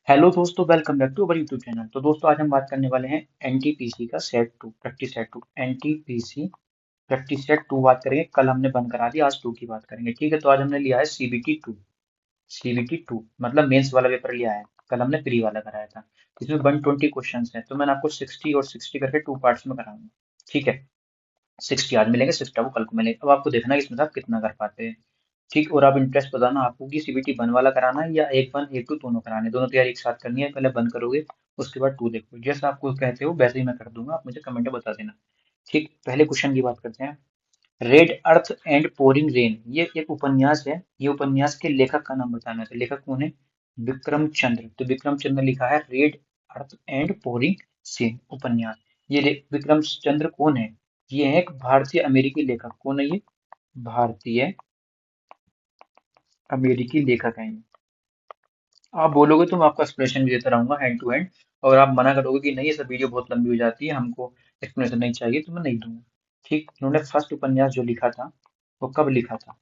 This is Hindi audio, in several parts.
हेलो दोस्तों, welcome back to our YouTube channel. तो दोस्तों, आज हम बात करने वाले हैं एनटीपीसी का set two practice set two NTPC practice set two बात करेंगे। कल हमने बंद करा दी, आज टू की बात करेंगे। ठीक है, तो आज हमने लिया है सीबीटी टू मतलब मेंस वाला पेपर लिया है। कल हमने प्री वाला कराया था। इसमें 120 क्वेश्चन है, तो मैंने आपको 60 और 60 करके टू पार्ट्स में कराऊंगा। ठीक है, 60 आज मिलेंगे, 60 आपको कल को मिलेंगे। अब आपको देखना है इसमें से आप कितना कर पाते हैं। ठीक, और आप इंटरेस्ट बताना आपको कि सीबीटी वन वाला कराना है या एक वन एक टू दोनों कराने हैं। दोनों तैयारी एक साथ करनी है। पहले वन करोगे, उसके बाद टू देखो। जैसा आपको कहते हो वैसे ही मैं कर दूंगा, आप मुझे कमेंट में बता देना। ठीक, पहले क्वेश्चन की बात करते हैं। Red earth and pouring rain, ये एक उपन्यास है। ये उपन्यास के लेखक का नाम बताना है। तो लेखक कौन है? विक्रम चंद्र। तो विक्रम चंद्र लिखा है red earth and pouring scene उपन्यास। ये विक्रम चंद्र कौन है? ये है एक भारतीय अमेरिकी लेखक। कौन है ये? भारतीय अमेरिकी लेखक है ये। आप बोलोगे तो मैं आपको एक्सप्लेनेशन भी देता रहूंगा हैंड टू हैंड। और आप मना करोगे कि नहीं, ये सब वीडियो बहुत लंबी हो जाती है, हमको एक्सप्लेनेशन नहीं चाहिए, तो मैं नहीं दूंगा। ठीक, इन्होंने फर्स्ट उपन्यास जो लिखा था वो कब लिखा था?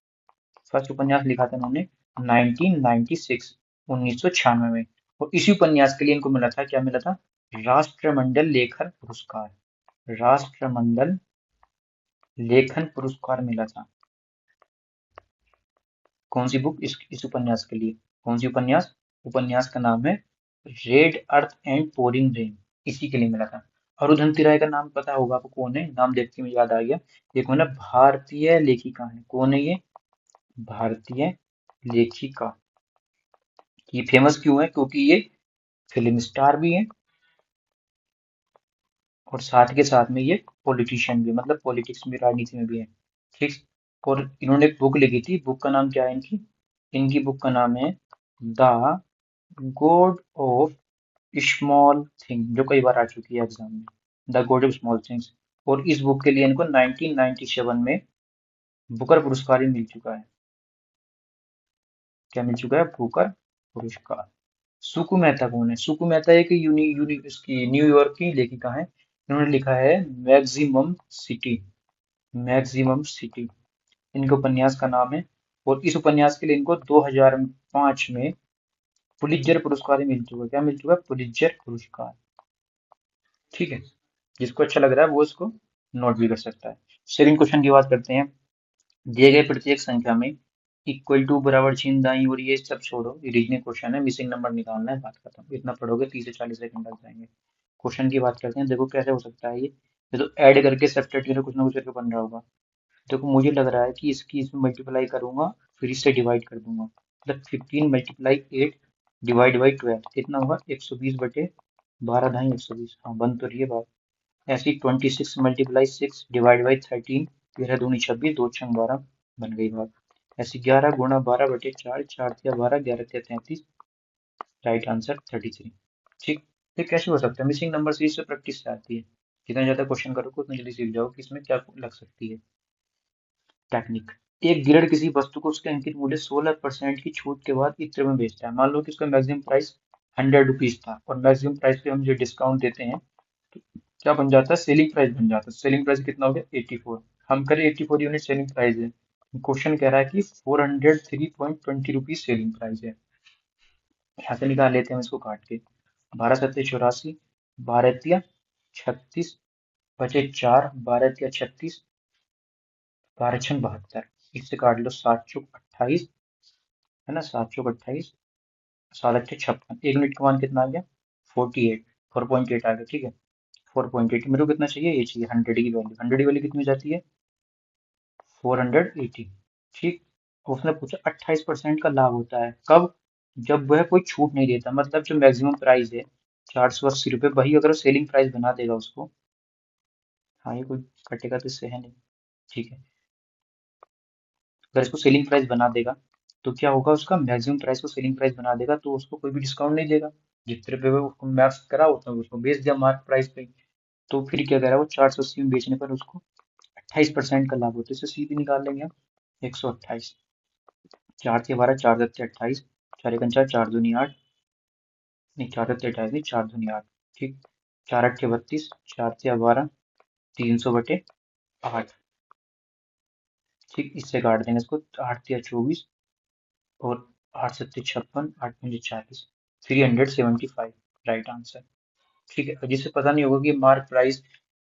फर्स्ट उपन्यास लिखा था इन्होंने 1996, 1996 में। और इसी उपन्यास के लिए इनको मिला था, क्या मिला था? राष्ट्रमंडल लेखन पुरस्कार। राष्ट्रमंडल लेखन पुरस्कार मिला था। कौन सी बुक? इस उपन्यास के लिए। कौन सी उपन्यास? उपन्यास का नाम है red earth and pouring rain. इसी के लिए मिला था। अरुंधति राय का नाम पता होगा आपको, कौन है? नाम देखते ही मुझे याद आ गया। ये कौन है? भारतीय लेखिका है। कौन है ये? भारतीय लेखिका। ये फेमस क्यों है? क्योंकि ये फिल्म स्टार भी है और साथ के साथ में ये पॉलिटिशियन भी है, मतलब पॉलिटिक्स में, राजनीति में भी है। ठीक, और इन्होंने एक बुक लिखी थी। बुक का नाम क्या है इनकी? इनकी बुक का नाम है the God of small thing, जो कई बार आ चुकी है एग्जाम में। The God of small things. और इस बुक के लिए इनको 1997 में बुकर पुरस्कार भी मिल चुका है। क्या मिल चुका है? बुकर पुरस्कार। सुकु मेहता कौन है? सुकु मेहता एक यूनि यूनि इसकी न्यूयॉर्क की लेखिका है। इन्होंने लिखा है मैक्सिमम सिटी। मैक्सिमम सिटी इनके उपन्यास का नाम है। और इस उपन्यास के लिए इनको 2005 में पुलित्जर पुरस्कार ही मिल चुका है। क्या मिल चुका है? पुलित्जर पुरस्कार। ठीक है, जिसको अच्छा लग रहा है वो इसको नोट भी कर सकता है। सेकंड क्वेश्चन की बात करते हैं। दिए गए प्रत्येक संख्या में इक्वल टू, बराबर, चिन्ह, दाईं और ये सब छोड़ो, ये रीजनिंग क्वेश्चन है। मिसिंग नंबर निकालना है, बात खत्म। इतना पढ़ोगे 30 से 40 सेकंड लग जाएंगे। क्वेश्चन की बात करते हैं। देखो कैसे हो सकता है ये तो ऐड करके सब्ट्रैक्ट कुछ ना कुछ करके बन रहा होगा। देखो मुझे लग रहा है कि इसकी इसमें मल्टीप्लाई करूंगा, फिर इससे डिवाइड कर दूंगा। मतलब 15 मल्टीप्लाई 8 डिवाइड बाई 12 कितना होगा? 120 बटे 12 ढाई 120। हाँ, बन तो रही है बात। ऐसे ही 26 मल्टीप्लाई 6 डिवाइड बाई 13, 13 दूनी 26, दो छंग 12, बन गई बात। ऐसे 11 गुणा 12 बटे 4, 4 तिया 12, 11 तिया 33, राइट आंसर 33। ठीक, ये कैसे हो सकता है? मिसिंग नंबर से इससे प्रैक्टिस से आती है। जितना ज्यादा क्वेश्चन करोगे उतना जल्दी सीख जाओगे कि इसमें क्या लग सकती है टेक्निक। एक डीलर किसी वस्तु को उसके अंकित मूल्य 16% की छूट के बाद इत्र में बेचता है। मान लो कि उसका मैक्सिमम प्राइस 100 रुपीज था और मैक्सिमम प्राइस पे हम जो डिस्काउंट देते हैं तो क्या बन जाता है? सेलिंग प्राइस बन जाता है। सेलिंग प्राइस कितना हो गया? 84। हम करें 84 यूनिट सेलिंग प्राइस है। क्वेश्चन कह रहा है कि 403.20 सेलिंग प्राइस है। यहाँ से निकाल लेते हैं हम इसको काट के। 12 सत्ते 84, 12 तिया 36 बचे 4, 12 तिया 36, 12 छंग 72। इससे काट लो 7 चौक 28, है ना? 7 चौक 28, 7 अट्ठे 56। एक यूनिट का मान कितना आ गया? 48, 4.8 आ गया। ठीक है, 4.8 मेरे को कितना चाहिए? ये चाहिए 100 की वैल्यू। 100 की वैल्यू कितनी हो जाती है? 480। ठीक, उसने पूछा 28% का लाभ होता है कब? जब वह कोई छूट नहीं देता। मतलब जो मैक्सिमम प्राइस है 480 रुपये, वही अगर सेलिंग प्राइस बना देगा उसको। हाँ, ये कोई कटेगा तो इससे है नहीं। ठीक है, अगर इसको सेलिंग प्राइस बना देगा तो क्या होगा? उसका मैक्सिमम प्राइस को सेलिंग प्राइस बना देगा तो उसको कोई भी डिस्काउंट नहीं देगा। जितने रुपये वो उसको मैक्स करा उतना उसको बेच दिया मार्क प्राइस पे। तो फिर क्या कह रहा है वो? 480 में बेचने पर उसको 28% का लाभ होता है। इसे सीधे निकाल लेंगे हम। 128, 4 तिया 12, 4 सत्ते 28, 4 एकम 4, 4 दूनी 8, नहीं 4 सत्ते 28 नहीं, 4 दूनी 8। ठीक, 4 अट्ठे 32, 4 तिया 12, 300 बटे 8। ठीक, इससे काट देंगे इसको। 8 तिया 24 और 8 सत्ते 56, 8 पंजे 40, 375 राइट आंसर। ठीक है, और जिसे पता नहीं होगा कि मार्क प्राइस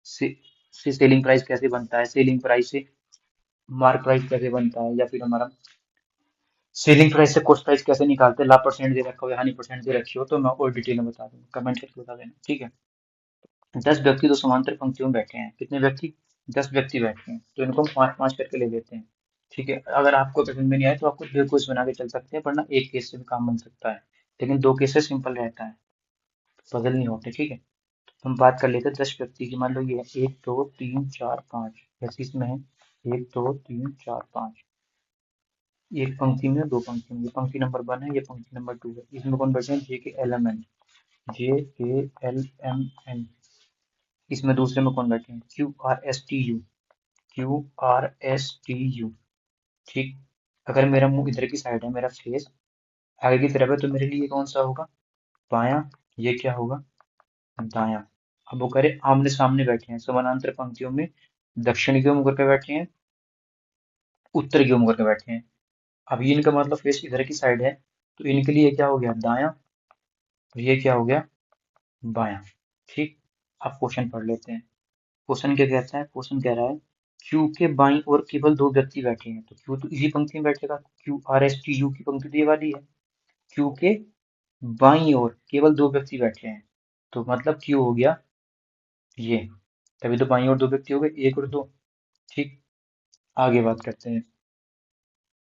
से सेलिंग प्राइस कैसे बनता है, सेलिंग प्राइस से मार्क प्राइस कैसे बनता है, या फिर हमारा सेलिंग प्राइस से कॉस्ट प्राइस कैसे निकालते हैं, ला परसेंट दे रखा हो या हानि परसेंट दे रखी हो, तो मैं और डिटेल में बता दूंगा, कमेंट करके बता देना, ठीक है। 10 व्यक्ति तो समांतर पंक्तियों में बैठे हैं, कितने व्यक्ति? 10 व्यक्ति बैठे हैं, तो इनको हम पाँच पाँच करके ले लेते हैं। ठीक है, अगर आपको समझ में नहीं आए तो आपको दो क्वेश्चन बना के चल सकते हैं, वरना एक केस से भी काम बन सकता है, लेकिन दो केस से सिंपल रहता है, पजल नहीं होते, ठीक है। हम बात कर लेते हैं 10 व्यक्ति की। मान लो ये है 1 2 3 4 5, ऐसे इसमें है 1 2 3 4 5, एक पंक्ति में दो पंक्ति में, ये पंक्ति नंबर 1 है, ये पंक्ति नंबर 2 है। इसमें कौन बैठे हैं? जे के एल एम एन, जे के एल एम एन। इसमें दूसरे में कौन बैठे हैं? Q R S T U, Q R S T U. ठीक, अगर मेरा मुंह इधर की साइड है, मेरा फेस आगे की तरफ है, तो मेरे लिए कौन सा होगा? बायां। ये क्या होगा? दायां। अब वो करे आमने सामने बैठे हैं समानांतर पंक्तियों में, दक्षिण की ओर मुड़ के बैठे हैं, उत्तर की ओर मुड़ के बैठे हैं। अब ये इनका मतलब फेस इधर की साइड है, तो इनके लिए क्या हो गया? दायां। और ये क्या हो गया? बायां। ठीक, अब क्वेश्चन पढ़ लेते हैं। क्वेश्चन क्या कहता है? क्वेश्चन कह रहा है क्यू के बाईं ओर केवल दो व्यक्ति बैठे हैं, तो क्यू तो इसी पंक्ति में बैठेगा, Q R S T U की पंक्ति तो ये वाली है। क्यू के बाईं ओर केवल दो व्यक्ति बैठे हैं, तो मतलब क्यू हो गया ये, तभी तो बाईं ओर दो व्यक्ति हो गए, एक और दो। ठीक, आगे बात करते हैं।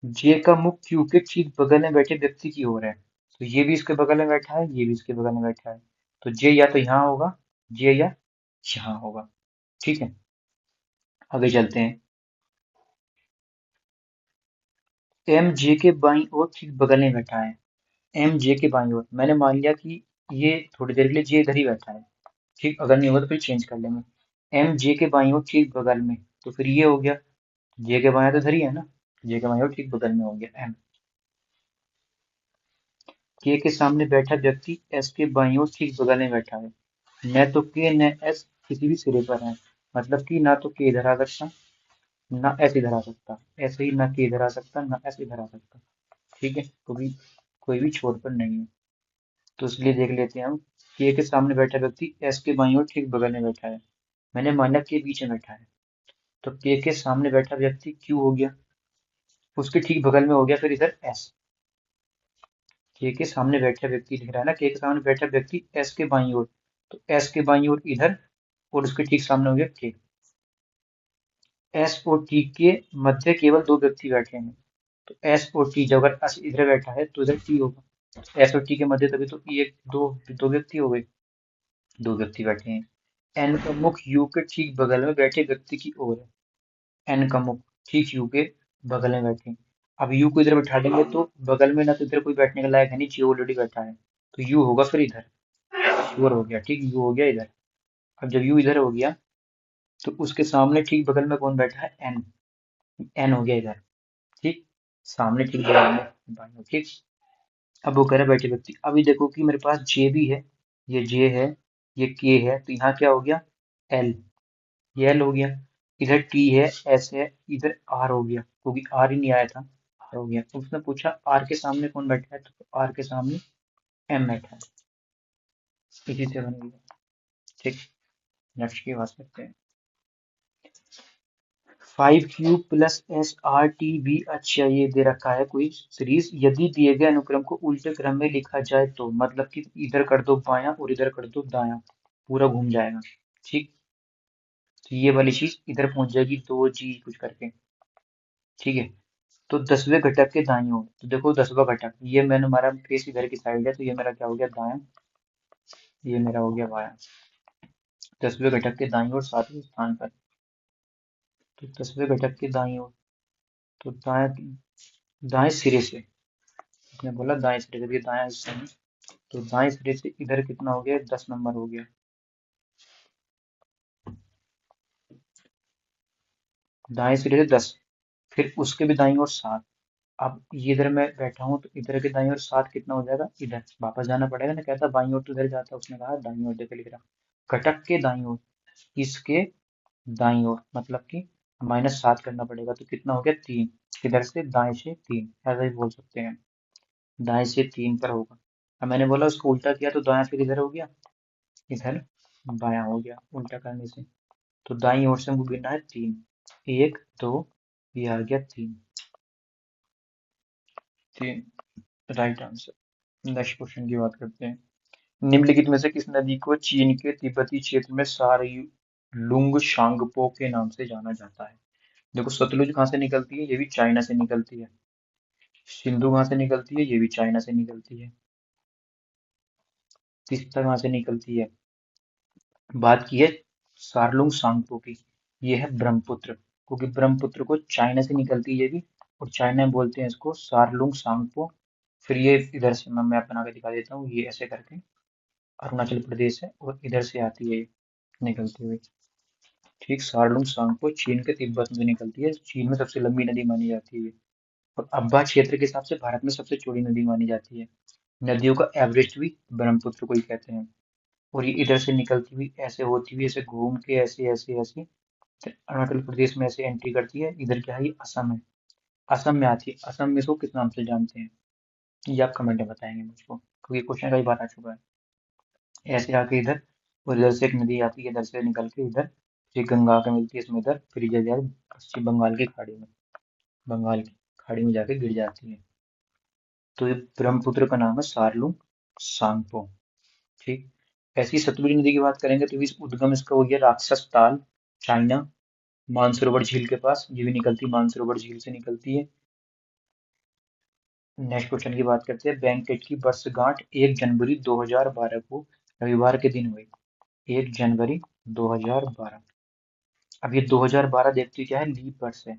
जे का मुख क्यू के ठीक बगल में बैठे व्यक्ति की ओर है, तो ये भी इसके बगल में बैठा है, ये भी इसके बगल में बैठा है, तो जे या तो यहाँ होगा, जे या यहाँ होगा। ठीक है, आगे चलते हैं। एम जे के बाईं ओर ठीक बगल में बैठा है, एम जे के बाईं ओर, मैंने मान लिया कि ये थोड़ी देर के लिए जे इधर ही बैठा है। ठीक, अगर नहीं होगा तो फिर चेंज कर लेंगे। एम जे के बाईं ओर ठीक बगल में, तो फिर ये हो गया, जे के बाएं तो इधर ही है ना, जे के बाईं ओर ठीक बगल में हो गया एम। के सामने बैठा व्यक्ति एस के बाईं ओर ठीक बगल में बैठा है, न तो के न एस किसी भी सिरे पर है, मतलब कि ना तो के इधर आ सकता, ना एस इधर आ सकता, ऐसे ही ना के इधर आ सकता, ना एस इधर आ सकता। ठीक है, कोई भी छोर पर नहीं है, तो इसलिए देख लेते हैं हम। के सामने बैठा व्यक्ति एस के बाईं ओर ठीक बगल में बैठा है, मैंने माना के बीच में बैठा है, तो के सामने बैठा व्यक्ति क्यू हो गया, उसके ठीक बगल में हो गया फिर इधर एस। के सामने बैठा व्यक्ति लिख रहा है ना, के सामने बैठा व्यक्ति एस के बाईं ओर, तो एस के बाईं ओर इधर, और उसके ठीक सामने हो गया के। एस और टी के मध्य केवल दो व्यक्ति बैठे हैं, तो एस और टी, जब अगर एस इधर बैठा है तो इधर टी होगा, एस और टी के मध्य तभी तो एक दो दो व्यक्ति हो गए, दो व्यक्ति बैठे हैं। एन का मुख यू के ठीक बगल में बैठे व्यक्ति की ओर है, एन का मुख ठीक यू के बगल में बैठे हैं। अब यू को इधर बैठा देंगे तो बगल में ना तो इधर कोई बैठने के लायक है नहीं, जी ऑलरेडी बैठा है, तो यू होगा फिर इधर, श्योर हो गया, ठीक, यू हो गया इधर। अब जब यू इधर हो गया, तो उसके सामने ठीक बगल में कौन बैठा है? एन, एन हो गया इधर। ठीक, सामने ठीक बगल में बाईं ओर, ठीक। अब वो कह रहा है बैठे व्यक्ति, अभी देखो कि मेरे पास जे भी है, ये जे है, ये के है, तो यहाँ क्या हो गया? एल, ये एल हो गया, इधर टी है, एस है, इधर आर हो गया, क्योंकि आर ही नहीं आया था, आर हो गया। तो उसने पूछा आर के सामने कौन बैठा है, तो आर के सामने एम बैठा है, इसी से बन गया। ठीक, नेक्स्ट की बात करते हैं। 5Q+SRTB, अच्छा ये दे रखा है कोई सीरीज, यदि दिए गए अनुक्रम को उल्टे क्रम में लिखा जाए तो, मतलब कि इधर कर दो बायां और इधर कर दो दायां, पूरा घूम जाएगा। ठीक, तो ये वाली चीज इधर पहुंच जाएगी, दो जी कुछ करके। ठीक है, तो 10वें घटक के दाईं ओर, तो देखो 10वां घटक, ये मैंने हमारा फेस इधर की साइड है, तो ये मेरा क्या हो गया? दायां, ये मेरा हो गया बायां। 10वें घटक के दाईं ओर 7वें स्थान पर, तो 10वें घटक के दाईं ओर, तो दाएं, दाएं सिरे से, उसने बोला दाएं सिरे से, ये दायां हिस्सा में, तो दाएं सिरे से इधर कितना हो गया? 10 नंबर हो गया, दाएं सिरे से 10, फिर उसके भी दाईं ओर 7। अब ये इधर मैं बैठा हूँ, तो इधर के दाईं ओर 7 कितना हो जाएगा? इधर वापस जाना पड़ेगा ना, कहता बाईं ओर तो इधर जाता, उसने कहा दाईं ओर, देखो लिख रहा घटक के दाईं ओर, इसके दाईं ओर, मतलब कि -7 करना पड़ेगा, तो कितना हो गया? 3, इधर से दाएं से 3, ऐसा ही बोल सकते हैं, दाएं से 3 पर होगा। अब मैंने बोला उसको उल्टा किया तो दायां फिर इधर हो गया, इधर बायां हो गया उल्टा करने से। तो दाईं ओर से हमको गिनना है 3, 1 2, ये आ गया 3, 3 राइट आंसर। नेक्स्ट क्वेश्चन की बात करते हैं। निम्नलिखित में से किस नदी को चीन के तिब्बती क्षेत्र में सारलुंग शांगपो के नाम से जाना जाता है? देखो सतलुज कहाँ से निकलती है, ये भी चाइना से निकलती है। सिंधु कहाँ से निकलती है, ये भी चाइना से निकलती है। तीस्ता कहाँ से निकलती है, बात की है सारलुंग सांगपो की, ये है ब्रह्मपुत्र, क्योंकि ब्रह्मपुत्र को चाइना से निकलती है ये भी, और चाइना में बोलते हैं इसको सारलुंग सांगपो। फिर ये इधर से मैं मैप बना के दिखा देता हूँ, ये ऐसे करके अरुणाचल प्रदेश है और इधर से आती है ये निकलती हुई। ठीक, सारलुंग सांगपो चीन के तिब्बत में निकलती है, चीन में सबसे लंबी नदी मानी जाती है, और अब्बा क्षेत्र के हिसाब से भारत में सबसे चौड़ी नदी मानी जाती है। नदियों का एवरेस्ट भी ब्रह्मपुत्र को ही कहते हैं। और ये इधर से निकलती हुई ऐसे होती हुई ऐसे घूम के ऐसे ऐसे ऐसे अरुणाचल प्रदेश में ऐसे एंट्री करती है, इधर क्या है, ये असम है, असम में आती है। असम में इसको किस नाम से जानते हैं, ये आप कमेंट में बताएंगे मुझको, क्योंकि क्वेश्चन कई बार आ चुका है। ऐसे आके इधर, और इधर से एक नदी आती है, इधर से निकल के इधर, ये गंगा आके मिलती है इसमें इधर, फिर इधर जाके पश्चिम बंगाल की खाड़ी में, बंगाल की खाड़ी में जाके गिर जाती है। तो ये ब्रह्मपुत्र का नाम है सारलुंग सांगपो। ठीक, ऐसी सतलुज नदी की बात करेंगे तो इस उद्गम इसका हो गया राक्षस ताल, चाइना, मानसरोवर झील के पास, ये भी निकलती मानसरोवर झील से निकलती है। नेक्स्ट क्वेश्चन की बात करते हैं। बैंकेट की वर्षगांठ 1 जनवरी 2012 को रविवार के दिन हुई, 1 जनवरी 2012। अब ये 2012 देखते ही क्या है, लीप वर्ष है।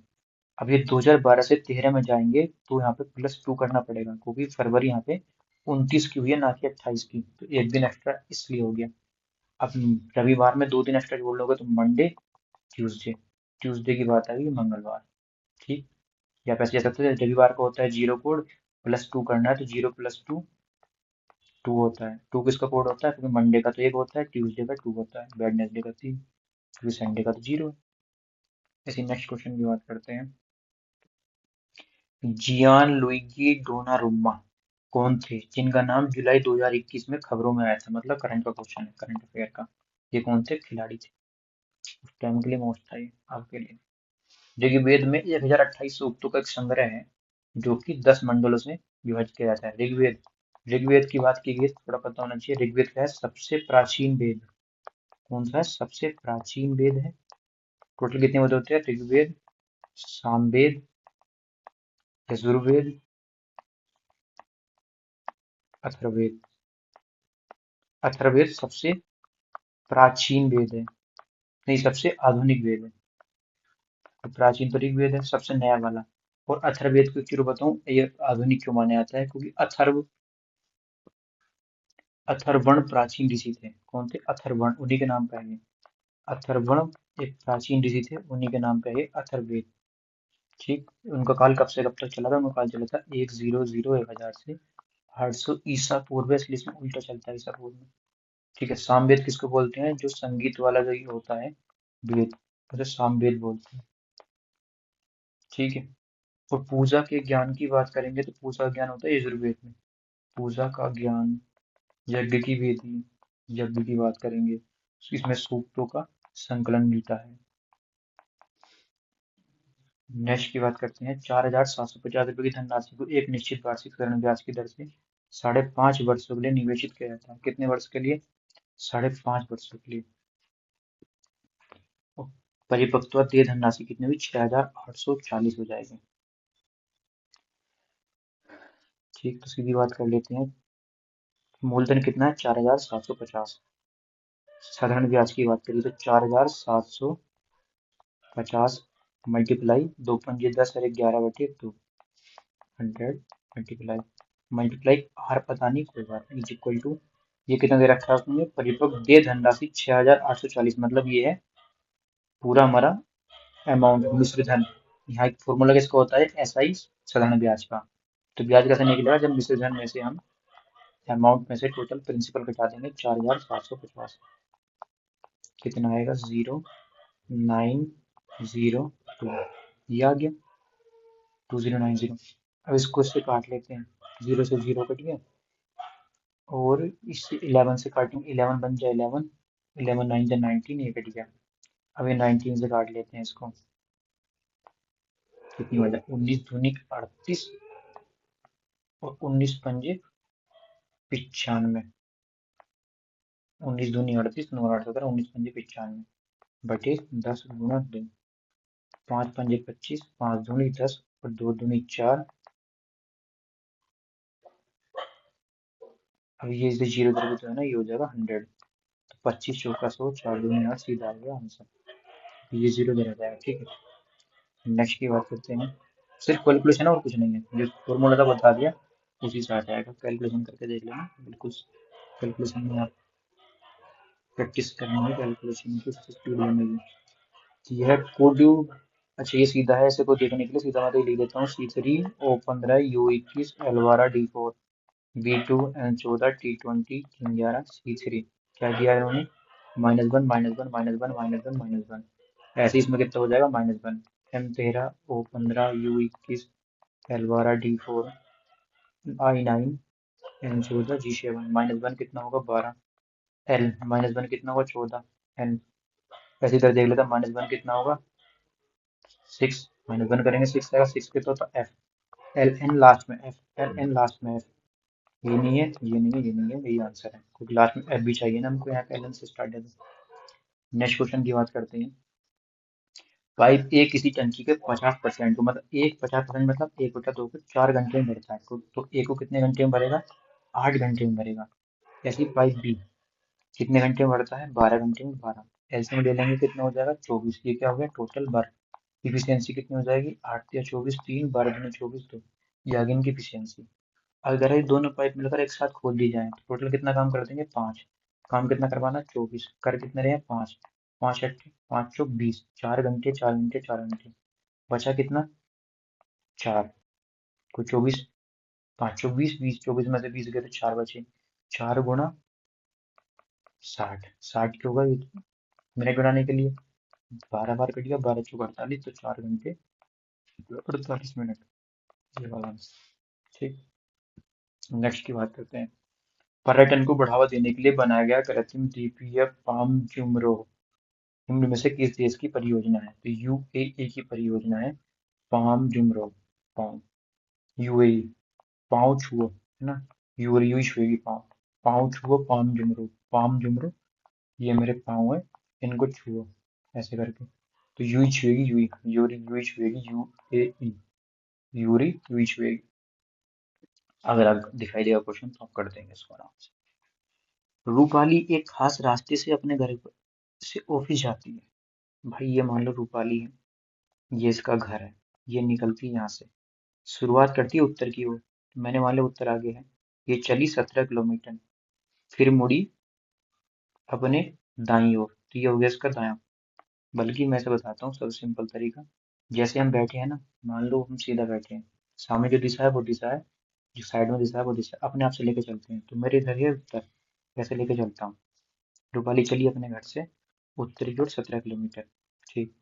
अब ये 2012 से 13 में जाएंगे तो यहाँ पे +2 करना पड़ेगा, क्योंकि फरवरी यहाँ पे 29 की हुई है ना कि 28 की, तो एक दिन एक्स्ट्रा इसलिए हो गया। अब रविवार में 2 दिन एक्स्ट्रा जोड़ लोगे तो मंडे, ट्यूसडे, ट्यूसडे की बात आएगी मंगलवार। ठीक, या आप ऐसे कह सकते हैं रविवार को होता है 0 कोड, +2 करना है तो 0 + 2 2 होता है। 2 किसका कोड होता है, क्योंकि मंडे का तो 1 होता है, ट्यूसडे का 2 होता है, वेडनेसडे का 3, क्योंकि संडे का तो 0 है। ऐसे नेक्स्ट क्वेश्चन की बात करते हैं। जियान लुइगी डोनारुमा कौन थे जिनका नाम जुलाई 2021 में खबरों में आया था, मतलब करंट का क्वेश्चन है, करंट अफेयर का। ये कौन से खिलाड़ी थे, उस टाइम के लिए मोस्ट था ये आपके लिए। ऋग्वेद में 1028 सूक्तों का एक संग्रह है, जो कि 10 मंडलों से विभाजित किया जाता है। ऋग्वेद, ऋग्वेद की बात की गई तो थोड़ा पता होना चाहिए, ऋग्वेद का है सबसे प्राचीन वेद। कौन सा है, सबसे प्राचीन वेद है। टोटल कितने वेद होते हैं, ऋग्वेद, सामवेद, यजुर्वेद, अथर्ववेद। अथर्ववेद सबसे प्राचीन वेद है, नहीं सबसे आधुनिक वेद है। तो प्राचीन तो ऋग्वेद है सबसे नया वाला, और अथर्ववेद को क्यों बताऊं ये आधुनिक क्यों माना जाता है, क्योंकि अथर्वण प्राचीन ऋषि थे। कौन थे, अथर्वण, उन्हीं के नाम का है ये। अथर्वण एक प्राचीन ऋषि थे, उन्हीं के नाम का है अथर्ववेद। ठीक, उनका काल कब से कब तक चला था, उनका काल चला था 1000 से 800 ईसा पूर्व, इसलिए इसमें उल्टा चलता है ईसा पूर्व में। ठीक है, सामवेद किसको बोलते हैं, जो संगीत वाला जो ये होता है वेद, उसे सामवेद बोलते हैं। ठीक है, और पूजा के ज्ञान की बात करेंगे तो पूजा का ज्ञान होता है यजुर्वेद में। पूजा का ज्ञान, यज्ञ की विधि, यज्ञ की बात करेंगे तो इसमें सूक्तों का संकलन मिलता है। नेक्स्ट की बात करते हैं। 4750 रुपये की धनराशि को एक निश्चित वार्षिक ऋण ब्याज की दर से 5.5 वर्षों के लिए निवेशित किया जाता है। कितने वर्ष के लिए, 5.5 वर्षों के लिए। और परिपक्वता देय धनराशि कितनी हुई, 6840 हो जाएगी। ठीक, तो सीधी बात कर लेते हैं। मूलधन कितना है, 4750। साधारण ब्याज की बात करें तो 4750 मल्टीप्लाई 2 × 10 और 11/2, 100 मल्टीप्लाई, आर पता नहीं कोई बात नहीं, इज इक्वल टू, ये कितना दे रखा है उसने, परिपक्व देय धनराशि 6840, मतलब ये है पूरा हमारा अमाउंट, मिश्र धन। यहाँ एक फॉर्मूला किसका होता है, SI साधारण ब्याज का। तो ब्याज कैसे निकलेगा, जब मिश्र धन में से हम अमाउंट में से टोटल प्रिंसिपल घटा देंगे, 4750, कितना आएगा, 0902, ये आ गया 2090। अब इसको इससे काट लेते हैं, 0 से 0 कट गया, और इस 11 से काटेंगे, 11 बन जाए 11, 11 9 जा 19, ये कट गया। अब ये 19 से काट लेते हैं इसको। कितनी बचा, 19 दूनी 38 और 19 पंजे 95। 19 दूनी 38, 9 8 17, 19 पंजे 95 बटे 10 गुना 2। 5 पंजे 25, 5 दूनी 10 और 2 दूनी 4। अब ये इसे जीरो करके जो है ना, ये हो जाएगा 100। तो 25 चौका 100, 4 दूनी 8, सीधा आ गया आंसर। ये जीरो दे जाएगा, ठीक है। नेक्स्ट की बात करते हैं। सिर्फ कैलकुलेशन है और कुछ नहीं है, जो फॉर्मूला था बता दिया, उसी से आ जाएगा। कैलकुलेशन करके देख लेना बिल्कुल। कैलकुलेशन में आप प्रैक्टिस करेंगे कैलकुलेशन की, स्पीड बनेगी। तो यह कोड यू, अच्छा ये सीधा है, ऐसे को देखने के लिए सीधा मैं तो लिख देता हूँ, C3 O15 U21 L12 D4 B2 N14 T20 C3। क्या किया है इन्होंने, -1 -1 -1 -1 -1। ऐसे इसमें कितना हो जाएगा, -1। M13 O15 U21 L12 D4 I9 N14 G7। -1 कितना होगा, 12। L -1 कितना होगा, 14। N ऐसे इधर देख लेता, -1 कितना होगा, 6। -1 करेंगे 6 आएगा, 6 कितना होता है, F। एल एन लास्ट में F, एल एन लास्ट में F। ये नहीं है, ये नहीं है, ये नहीं है, यही आंसर है, क्योंकि लास्ट में F भी चाहिए ना हमको, यहाँ पे एल एन से स्टार्ट है। नेक्स्ट क्वेश्चन की बात करते हैं। पाइप ए किसी टंकी के 50% को, मतलब एक 50% मतलब 1/2 को 4 घंटे में भरता है, तो ए को कितने घंटे में भरेगा, 8 घंटे में भरेगा। ऐसी पाइप बी कितने घंटे में भरता है, 12 घंटे में 12। एलसीएम ले लेंगे, कितना हो जाएगा, 24। ये क्या हो गया, टोटल वर्क इफिशियंसी कितनी हो जाएगी, 8 या 24, 3 12 दूनी 24 2। ये आ गई इनकी इफिशियंसी। अगर ये दोनों पाइप मिलकर एक साथ खोल दी जाए तो टोटल कितना काम कर देंगे, 5। काम कितना करवाना, 24। कर कितने रहे हैं, 5। 5 8 5 चौक 20, 4 घंटे 4 घंटे 4 घंटे। बचा कितना, 4। तो 24, 5 चौक 20, 20 24 में से 20 गए तो 4 बचे। 4 गुणा 60, 60 क्यों होगा, मिनट बनाने के लिए 12 बार कट गया, 12 चौक 48, तो 4 घंटे 48 मिनट। ये वाला आंसर, ठीक। नेक्स्ट की बात करते हैं। पर्यटन को बढ़ावा देने के लिए बनाया गया कृत्रिम द्वीपीय पाम जुमरोह निम्न में से किस देश की परियोजना है, तो यूएई की परियोजना है पाम जुमरोह। पाम, यूएई, पाँव छुओ है ना, यू यू छुएगी पाँव, पाँव छुओ पाम जुमरोह, पाम जुमरोह। ये मेरे पाँव है, इनको छुओ ऐसे करके, तो यू ही छुएगी, यूरी यू ही छुएगी, यूएई, यूरी यू ही छुएगी। अगर आप दिखाई देगा क्वेश्चन तो आप कर देंगे इसको आराम से। रूपाली एक खास रास्ते से अपने घर से ऑफिस जाती है। भाई ये मान लो रूपाली है, ये इसका घर है, ये निकलती है यहाँ से, शुरुआत करती है उत्तर की ओर, तो मैंने मान लो उत्तर आगे है। ये चली 17 किलोमीटर, फिर मुड़ी अपने दाईं ओर, तो ये हो गया इसका दायां। बल्कि मैं से बताता हूँ सबसे सिंपल तरीका। जैसे हम बैठे हैं ना, मान लो हम सीधा बैठे हैं, सामने जो दिशा है वो दिशा है, जो साइड में दिशा है वो दिशा, अपने आप से लेके चलते हैं, तो मेरे इधर है उत्तर, ऐसे लेके चलता हूँ। रूपाली चली अपने घर से उत्तर की ओर 17 किलोमीटर, ठीक।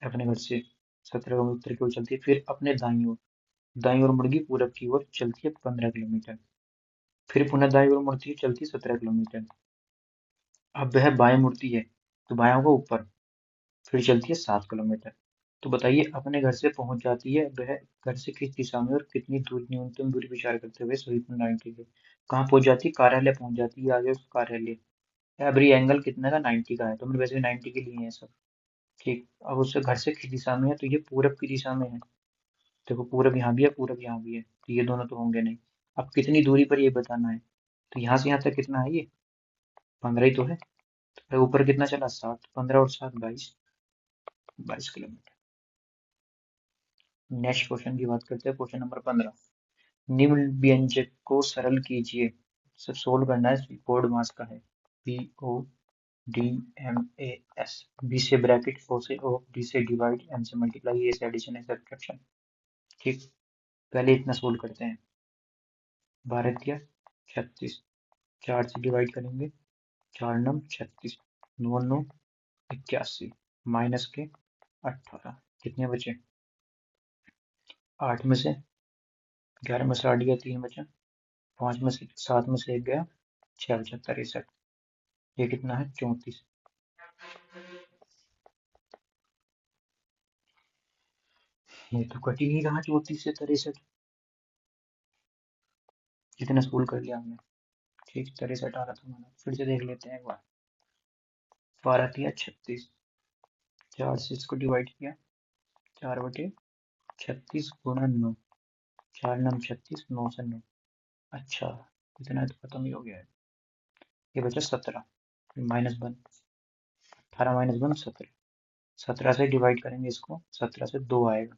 अपने घर से 17 किलोमीटर उत्तर की ओर चलती है, फिर अपने दाईं ओर मुड़गी पूरब की ओर चलती है 15 किलोमीटर, फिर पुनः दाईं ओर मुड़ती है चलती है 17 किलोमीटर। अब वह बाएं मुड़ती है तो बायां होगा ऊपर, फिर चलती है 7 किलोमीटर। तो बताइए अपने घर से पहुंच जाती है वह घर से किस दिशा में और कितनी दूर, न्यूनतम दूरी विचार करते हुए सभी को 90 के। कहाँ पहुंच जाती है, कार्यालय पहुंच जाती है, आगे उसका कार्यालय। एवरी एंगल कितने का, 90 का है, तो मैंने वैसे भी 90 के लिए है सब, ठीक। अब उससे घर से किस दिशा में है, तो ये पूरब की दिशा में है। देखो पूरब यहाँ भी है, पूरब यहाँ भी है, तो ये दोनों तो होंगे नहीं। अब कितनी दूरी पर ये बताना है, तो यहाँ से यहाँ तक कितना है, ये 15 ही तो है। तो ऊपर कितना चला, 7, 15 और 7 22, 22 किलोमीटर। नेक्स्ट क्वेश्चन की बात करते हैं, क्वेश्चन नंबर 15। निम्न व्यंजक को सरल कीजिए। सब सोल्व करना है, कोड मास का है, PODMAS। बी से ब्रैकेट, ओ से ओ, डी से डिवाइड, एम से मल्टीप्लाई, ए से एडिशन, ए से सब्ट्रैक्शन, ठीक। पहले इतना सोल्व करते हैं। 12 या 36, 4 से डिवाइड करेंगे, 4 नम 36, 9 9 81, माइनस के 18, कितने बचे, 8 में से 11 में से 8 गया, 3 बचा, 5 में से 7 में से 1 गया, 6 बचा 63। ये कितना है 34। ये तो कट ही नहीं रहा 34 से 63। कितना स्कूल कर लिया हमने। ठीक 63 आ रहा था मैंने, फिर से देख लेते हैं एक बार। 12 किया 36, 4 से इसको डिवाइड किया, 4/36 गुणा 9, 4 9 36, 9 से 9। अच्छा, इतना तो खत्म ही हो गया है। ये बचा 17, -1, 18 -1 17। 17 से डिवाइड करेंगे इसको, 17 से 2 आएगा।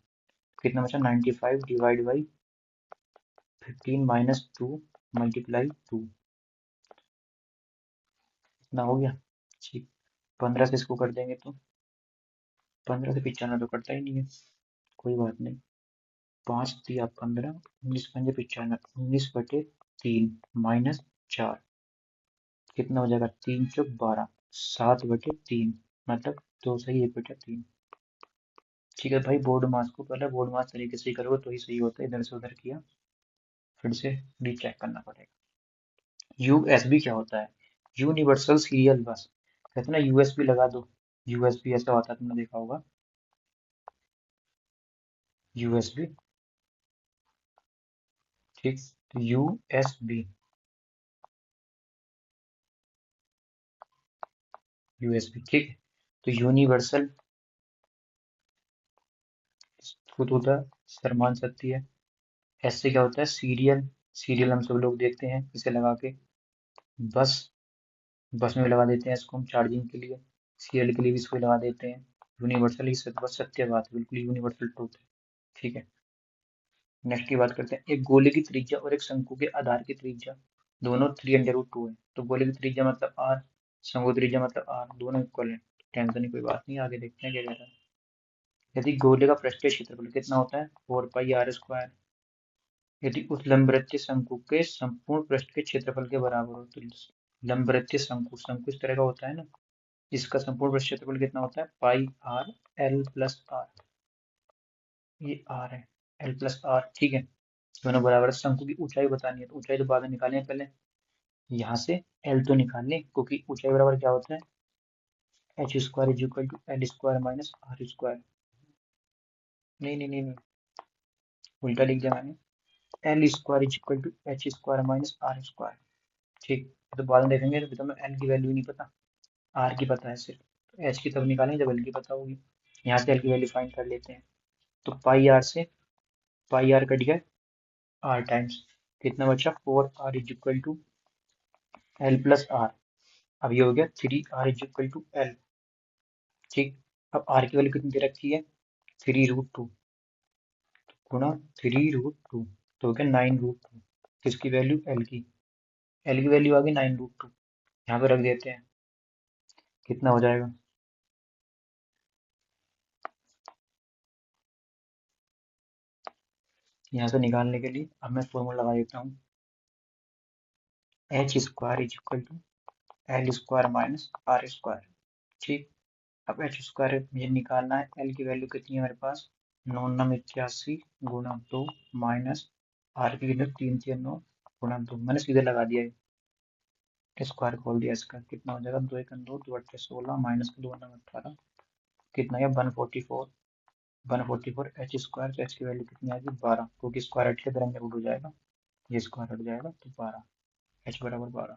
कितना बचा 95 डिवाइड बाई 15 -2 मल्टीप्लाई 2। इतना हो गया। ठीक, 15 से इसको कर देंगे तो 15 से 95 तो कटता ही नहीं है, कोई बात नहीं। 5 दिया 15, 19 पंजे 95, 19/3 -4। कितना हो जाएगा 3 चौक 12, 7/3, मतलब 2 सही 1/3। ठीक है भाई, बोर्ड मास को पहले बोर्ड मास तरीके से ही करोगे तो ही सही होता है, इधर से उधर किया फिर से रीचेक करना पड़ेगा। यूएसबी क्या होता है? यूनिवर्सल सीरियल बस। कहते हैं ना यूएसबी लगा दो, यूएसबी ऐसा होता है, तुमने देखा होगा। यूएसबी, ठीक, तो यूएसबी, यूएसबी ठीक है। तो यूनिवर्सल खुद होता है, सरमान सत्य है। एस से क्या होता है सीरियल, सीरियल हम सब लोग देखते हैं इसे लगा के। बस, बस में लगा देते हैं इसको हम चार्जिंग के लिए, सीरियल के लिए भी इसको लगा देते हैं। यूनिवर्सल ही सत्य, बस सत्य बात है, बिल्कुल यूनिवर्सल ट्रूथ है। ठीक है, नेक्स्ट की बात करते हैं। एक गोले की त्रिज्या और एक शंकु के आधार की त्रिज्या दोनों 3√2 है। तो गोले की त्रिज्या मतलब r, शंकु की त्रिज्या मतलब r, दोनों इक्वल है। टेंशन की कोई बात नहीं, आगे देखते हैं क्या कह रहा है। यदि गोले का पृष्ठीय क्षेत्रफल कितना होता है 4πr², यदि उस लंबवृत्तीय शंकु के संपूर्ण पृष्ठ के क्षेत्रफल के बराबर हो तो लंबवृत्तीय शंकु, शंकु इस तरह का होता है ना, इसका संपूर्ण पृष्ठ क्षेत्रफल कितना होता है πr, l+r। ये r है, l+r, ठीक है। दोनों बराबर है। शंकु की ऊंचाई बतानी है तो ऊंचाई तो बाद में निकालें, पहले यहाँ से l तो निकाल लें, क्योंकि ऊंचाई बराबर क्या होता है h² = l² - r²। नहीं नहीं नहीं नहीं, उल्टा लिख दिया मैंने, l² = h² - r²। ठीक, तो बाद में देखेंगे, तो मैं l की वैल्यू नहीं पता, r की पता है सिर्फ, तो h की तब निकालेंगे जब l की पता होगी। यहाँ से l की वैल्यू फाइंड कर लेते हैं। तो πr से πr कट गया r टाइम्स, कितना बचा 4r = l+r। अब ये हो गया 3r = l। ठीक, अब r की वैल्यू कितनी दे रखी है 3√2 गुणा 3√2, तो हो गया 9√2। किसकी वैल्यू l की, l की वैल्यू आ गई 9√2। यहाँ पे रख देते हैं, कितना हो जाएगा, यहाँ से निकालने के लिए अब मैं फॉर्मूला लगा देता हूँ, h² = l² - r²। ठीक, अब h² मुझे निकालना है, l की वैल्यू कितनी है मेरे पास 9×9 = 81 गुणा 2 माइनस r की कितनी 3×3 = 9 गुणा 2, मैंने सीधे लगा दिया है, स्क्वायर खोल दिया इसका, कितना हो जाएगा 2×1 = 2, 2×8 = 16 माइनस 2×9 = 18, कितना है 144, 144 h², तो h की वैल्यू कितनी आएगी 12, क्योंकि स्क्वायर हट के इधर अंदर रूट हो जाएगा, ये स्क्वायर हट जाएगा तो 12, h = 12।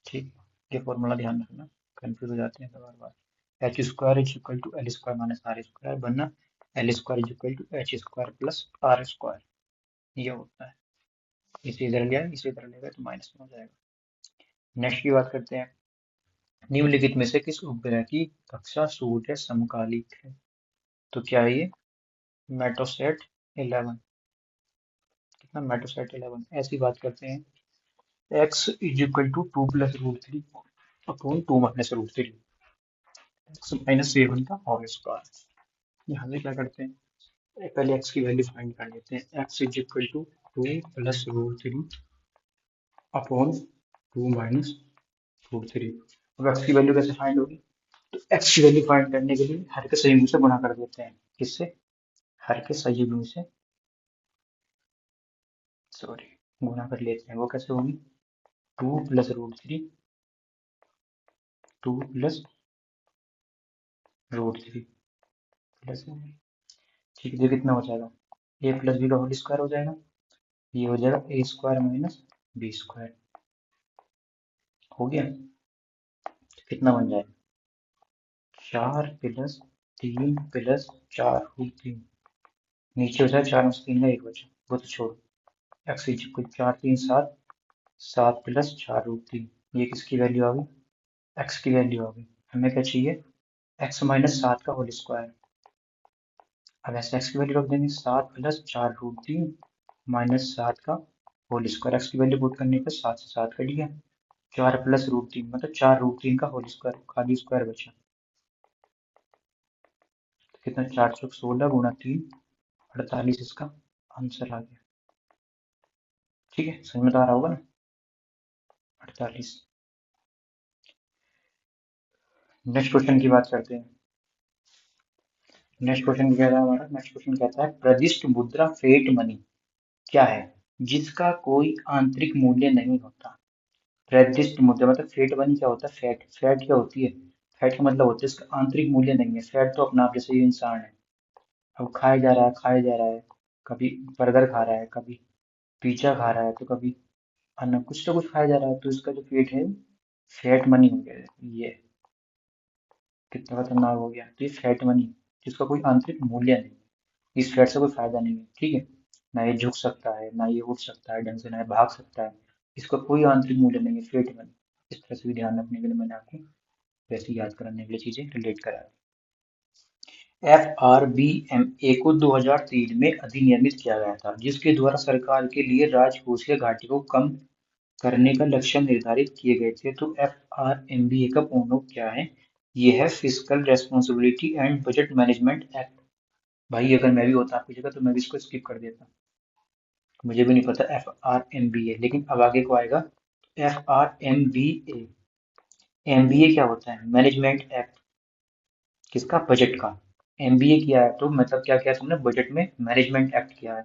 ठीक, ये फॉर्मूला ध्यान रखना, कंफ्यूज हो जाते हैं बार बार। h² = l² - r² बनना, l² = h² + r², ये होता है। इसे इधर लिया, इसे इधर लेगा तो माइनस में हो जाएगा। नेक्स्ट की बात करते हैं, निम्नलिखित में से किस उपग्रह की कक्षा सूर्य समकालिक है? तो क्या है ये मेटोसेट 11। कितना मेटोसेट 11, ऐसी बात करते हैं, x = 2 + √3 अपॉन 2 - √3, x - 7 का होल स्क्वायर। यहाँ से क्या करते हैं, पहले x की वैल्यू फाइंड कर लेते हैं, x = 2 + √3 अपॉन 2 - √3। अब x की वैल्यू कैसे फाइंड होगी, तो x की वैल्यू फाइंड करने के लिए हर के संयुग्म से गुणा कर देते हैं, किससे, हर के संयुग्म से, सॉरी गुना कर लेते हैं, वो कैसे होगी? 2 + √3, 2 + √3 प्लस, ठीक है, ये कितना हो जाएगा? a + b का होल स्क्वायर हो जाएगा, ये हो जाएगा a² - b²। हो गया? तो कितना बन जाएगा? 4 + 3 + 4√3, नीचे हो जाए 4 में से 3 का 1 बचा, वो तो छोड़ो। एक्स इक्वल 4 3 7, 7 + 4√3, ये किसकी वैल्यू आ गई? एक्स की वैल्यू आ गई। हमें क्या चाहिए? x - 7 का होल स्क्वायर। अब ऐसे एक्स की वैल्यू रख देंगे, 7 + 4√3 -7 का होल स्क्वायर। एक्स की वैल्यू पुट करने पर 7 से 7 कट गया, 4 + √3 मतलब 4√3 का होल स्क्वायर, खाली स्क्वायर बचा। तो कितना? 4 × 16 × 3 48, इसका आंसर आ गया। ठीक है, समझ में तो आ रहा होगा ना? 48। नेक्स्ट क्वेश्चन की बात करते हैं। नेक्स्ट क्वेश्चन क्या है हमारा? नेक्स्ट क्वेश्चन कहता है प्रदिष्ट मुद्रा फेट मनी क्या है जिसका कोई आंतरिक मूल्य नहीं होता? निर्दिष्ट मुद्रा मतलब फेट मनी क्या होता है? फैट, फैट क्या होती है? फैट का मतलब होता है इसका आंतरिक मूल्य नहीं है। फैट तो अपना आप जैसे ये इंसान है, अब खाया जा रहा है, खाया जा रहा है, कभी बर्गर खा रहा है, कभी पिज्जा खा रहा है, तो कभी अन्य कुछ तो कुछ खाया जा रहा है, तो इसका जो पेट है फैट मनी हो गया। ये कितना खतरनाक हो गया? तो ये फैट मनी जिसका कोई आंतरिक मूल्य नहीं, इस फैट से कोई फायदा नहीं है। ठीक है, ना ये झुक सकता है, ना ये उठ सकता है ढंग से, ना ये भाग सकता है, इसका कोई आंतरिक मूल्य नहीं है, फैट मनी। इस तरह से भी ध्यान रखने के लिए मैंने आपको वैसे याद कराने के लिए चीजें रिलेट कराया। FRBMA को 2003 में अधिनियमित किया गया था, जिसके द्वारा सरकार के लिए राजकोषीय घाटे को कम करने का लक्ष्य निर्धारित किए गए थे। तो FRMBA का पूर्ण रूप क्या है? ये है fiscal responsibility and budget management act. भाई अगर मैं भी होता आपकी जगह तो मैं भी इसको स्किप कर देता, मुझे भी नहीं पता FRMBA, लेकिन अब आगे को आएगा। FRMBA, MBA क्या होता है? मैनेजमेंट एक्ट, किसका? बजट का। MBA किया है तो मतलब क्या किया तुमने? बजट में मैनेजमेंट एक्ट किया है,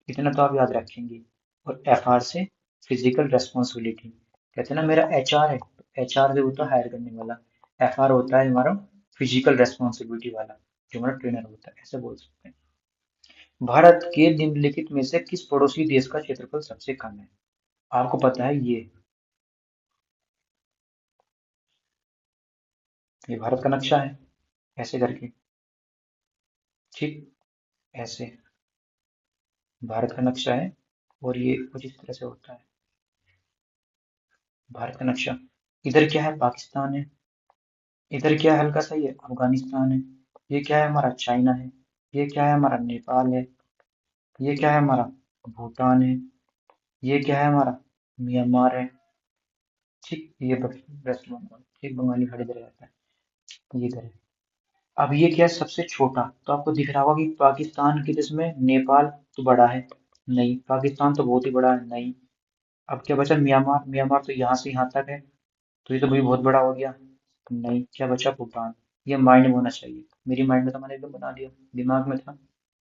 इतना तो आप याद रखेंगे। और FR से फिजिकल रेस्पॉन्सिबिलिटी, कहते हैं ना मेरा HR है, तो HR से होता है हायर करने वाला, FR होता है हमारा फिजिकल रेस्पॉन्सिबिलिटी वाला, जो हमारा ट्रेनर होता है, ऐसे बोल सकते हैं। भारत के निम्नलिखित में से किस पड़ोसी देश का क्षेत्रफल सबसे कम है? आपको पता है ये भारत का नक्शा है, ऐसे करके, ठीक, ऐसे भारत का नक्शा है, और ये कुछ इस तरह से होता है भारत का नक्शा। इधर क्या है? पाकिस्तान है, इधर क्या है? हल्का सा ये अफगानिस्तान है, ये क्या है? हमारा चाइना है, ये क्या है? हमारा नेपाल है, ये क्या है? हमारा भूटान है, ये क्या है? हमारा म्यांमार है। ठीक, ये वेस्ट बंगाल, ठीक, बंगाली खाड़ी इधर रहता है, ये इधर है। अब ये क्या है? सबसे छोटा, तो आपको दिख रहा होगा कि पाकिस्तान के जिसमें नेपाल तो बड़ा है, नहीं, पाकिस्तान तो बहुत ही बड़ा है, नहीं। अब क्या बचा? म्यांमार, म्यांमार तो यहाँ से यहाँ तक है, तो ये तो भाई बहुत बड़ा हो गया, नहीं। क्या बचा? भूटान। ये माइंड में होना चाहिए, मेरी माइंड में तो मैंने एकदम बना दिया, दिमाग में था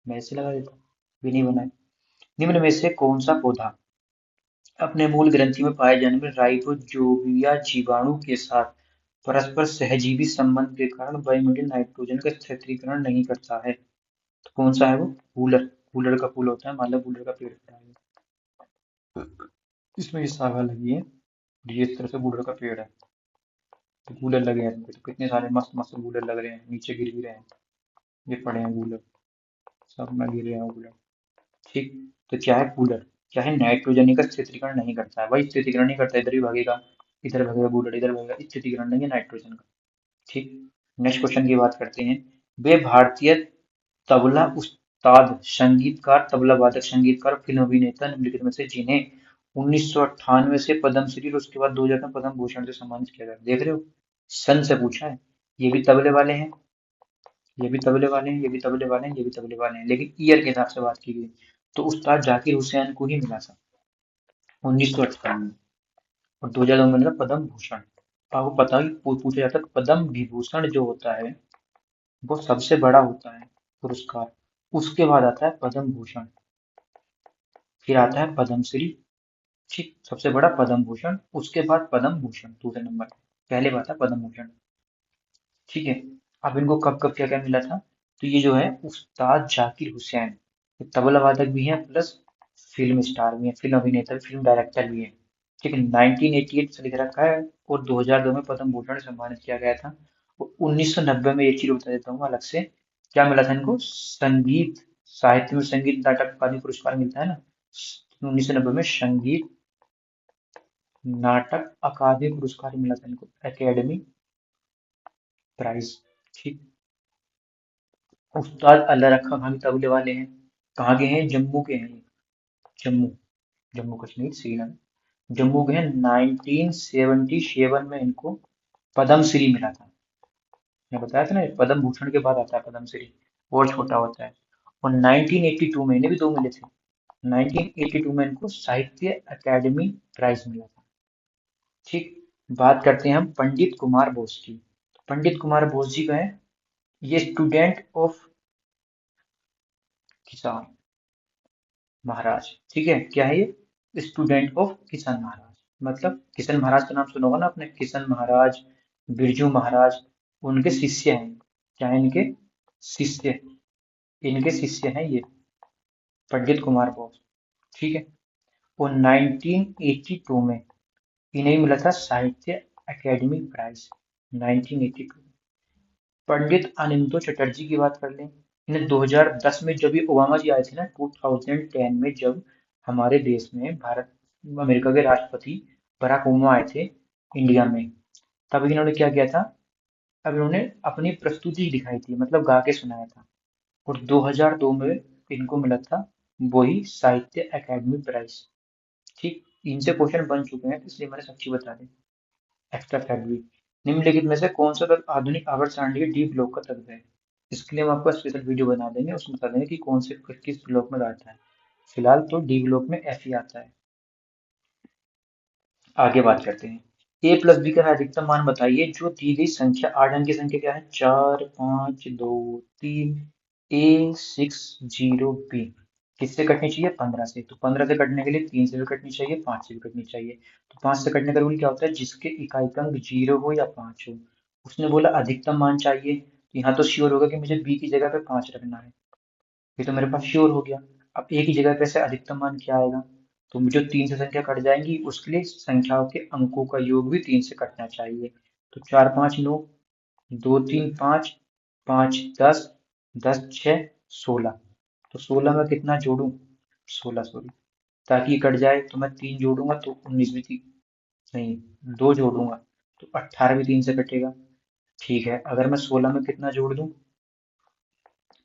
मैं ऐसे लगा देता, भी नहीं बनाया। निम्न में से कौन सा पौधा अपने मूल ग्रंथि में पाए जाने में राइजोबिया जीवाणु के साथ परस्पर सहजीवी संबंध के कारण वायुमंडलीय नाइट्रोजन का स्थिरीकरण नहीं करता है? तो कौन सा है वो? कूलर, कूलर का फूल होता है, मान लो कूलर का पेड़ खड़ा है, इसमें ये शाखा लगी है, और ये इस तरह से कूलर का पेड़ है, तो कूलर लगे हैं इनके, तो कितने सारे मस्त मस्त कूलर लग रहे हैं, नीचे गिर भी रहे हैं, ये पड़े हैं कूलर, सब में गिर रहे हैं कूलर। ठीक, तो क्या है? कूलर क्या है? नाइट्रोजन का स्थिरीकरण नहीं करता है, भाई स्थिरीकरण नहीं करता, इधर ही भागेगा, इधर भागेगा कूलर, इधर भागेगा, स्थिरीकरण नहीं है नाइट्रोजन का। ठीक, नेक्स्ट क्वेश्चन की बात करते हैं। वे भारतीय तबला उस्ताद, संगीतकार, तबला वादक, संगीतकार, फिल्म अभिनेता निम्नलिखित में से जिन्हें 1998 से पद्मश्री और उसके बाद 2000 में पद्म भूषण से सम्मानित किया गया, देख रहे हो? सन से पूछा है। ये भी तबले वाले हैं, ये भी तबले वाले हैं, ये भी तबले वाले हैं, ये भी तबले वाले हैं, लेकिन ईयर के हिसाब से बात की गई तो उस्ताद जाकिर हुसैन को ही मिला था 1998, और 2002 में मिला पद्म भूषण। आपको पता ही पूछा जाता है पद्म विभूषण जो होता है वो सबसे बड़ा होता है पुरस्कार, उसके बाद आता है पद्म भूषण, फिर आता है पद्मश्री, ठीक, सबसे बड़ा पद्म भूषण, उसके बाद पद्म भूषण दूसरे नंबर पे। पहले बात है पद्म भूषण। ठीक है। अब इनको कब कब क्या क्या मिला था? तो ये जो है उस्ताद जाकिर हुसैन, ये तबला वादक भी हैं प्लस फिल्म स्टार भी हैं, फिल्म अभिनेता, फिल्म डायरेक्टर भी हैं। ठीक है, 1988 से लिख रखा है और 2002 में पद्म भूषण से सम्मानित किया गया था। और 1990 में एक चीज बता देता हूँ अलग से, क्या मिला था इनको? संगीत साहित्य में संगीत नाटक अकादमी पुरस्कार मिलता है ना, 1990 में संगीत नाटक अकादमी पुरस्कार मिला था इनको, एकेडमी प्राइज। ठीक। उस्ताद अल्लाह रखा खान तबले वाले हैं, कहाँ के हैं? जम्मू के हैं ये। जम्मू, जम्मू कश्मीर श्रीनगर, जम्मू के हैं। 1977 में इनको पद्म श्री मिला था। मैं बताया था ना, ये पद्म भूषण के बाद आता है पद्म श्री, और छोटा होता है। और 1982 में इन्हें भी दो मिले थे। 1982 में इनको साहित्य अकादमी प्राइज मिला था। ठीक। बात करते हैं हम पंडित कुमार बोस की। पंडित कुमार बोस जी का है, ये स्टूडेंट ऑफ किसान महाराज। ठीक है, क्या है ये? स्टूडेंट ऑफ किशन महाराज, मतलब किशन महाराज का नाम सुना होगा ना आपने, किशन महाराज, बिरजू महाराज, उनके शिष्य हैं। क्या है इनके? शिष्य, इनके शिष्य हैं ये, पंडित कुमार बोस। ठीक है। और 1982 में इन्हें मिला था साहित्य अकेडमी प्राइज, 1982। पंडित अनिरुद्ध चटर्जी की बात कर लें, इन्हें 2010 में जब ये ओबामा जी आए थे ना, 2010 में जब हमारे देश में भारत अमेरिका के राष्ट्रपति बराक ओबामा आए थे इंडिया में, तब इन्होंने क्या किया था? अब इन्होंने अपनी प्रस्तुति दिखाई थी, मतलब गा के सुनाया था। और 2002 में इनको मिला था वही साहित्य अकादमी प्राइज। ठीक। इनसे क्वेश्चन बन चुके हैं, तो इसलिए मैंने सच्ची बता दी। एक्स्ट्रा फैक्ट भी, निम्नलिखित में से कौन सा तत्व आधुनिक आवर्त सारणी के डी ब्लॉक का तत्व है? इसके लिए हम आपको स्पेशल वीडियो बना देंगे, उसमें बता देंगे कि कौन से किस ब्लॉक में आता है। फिलहाल तो डी ब्लॉक में एफ ही आता है। आगे बात करते हैं, ए प्लस बी का अधिकतम मान बताइए जो दी गई संख्या, 8 अंक की संख्या क्या है? 4 5 2 3, A60B किससे कटनी चाहिए? 15 से। तो 15 से कटने के लिए 3 से भी कटनी चाहिए, 5 से भी कटनी चाहिए। तो 5 से कटने का रूल क्या होता है? जिसके इकाई अंक 0 हो या 5 हो। उसने बोला अधिकतम मान चाहिए, तो यहाँ तो श्योर होगा कि मुझे बी की जगह पे 5 रखना है, ये तो मेरे पास श्योर हो गया। अब ए की जगह पे से अधिकतम मान क्या आएगा? तो जो 3 से संख्या कट जाएंगी उसके लिए संख्याओं के अंकों का योग भी 3 से कटना चाहिए। तो 4 5 9, 2 3 5, 5 10, 10 6 16। तो 16 में कितना जोड़ूं? 16 सॉरी, ताकि ये कट जाए तो मैं 3 जोड़ूंगा तो 19 भी नहीं, 2 जोड़ूंगा तो 18 भी 3 से कटेगा। ठीक है, अगर मैं 16 में कितना जोड़ दूं?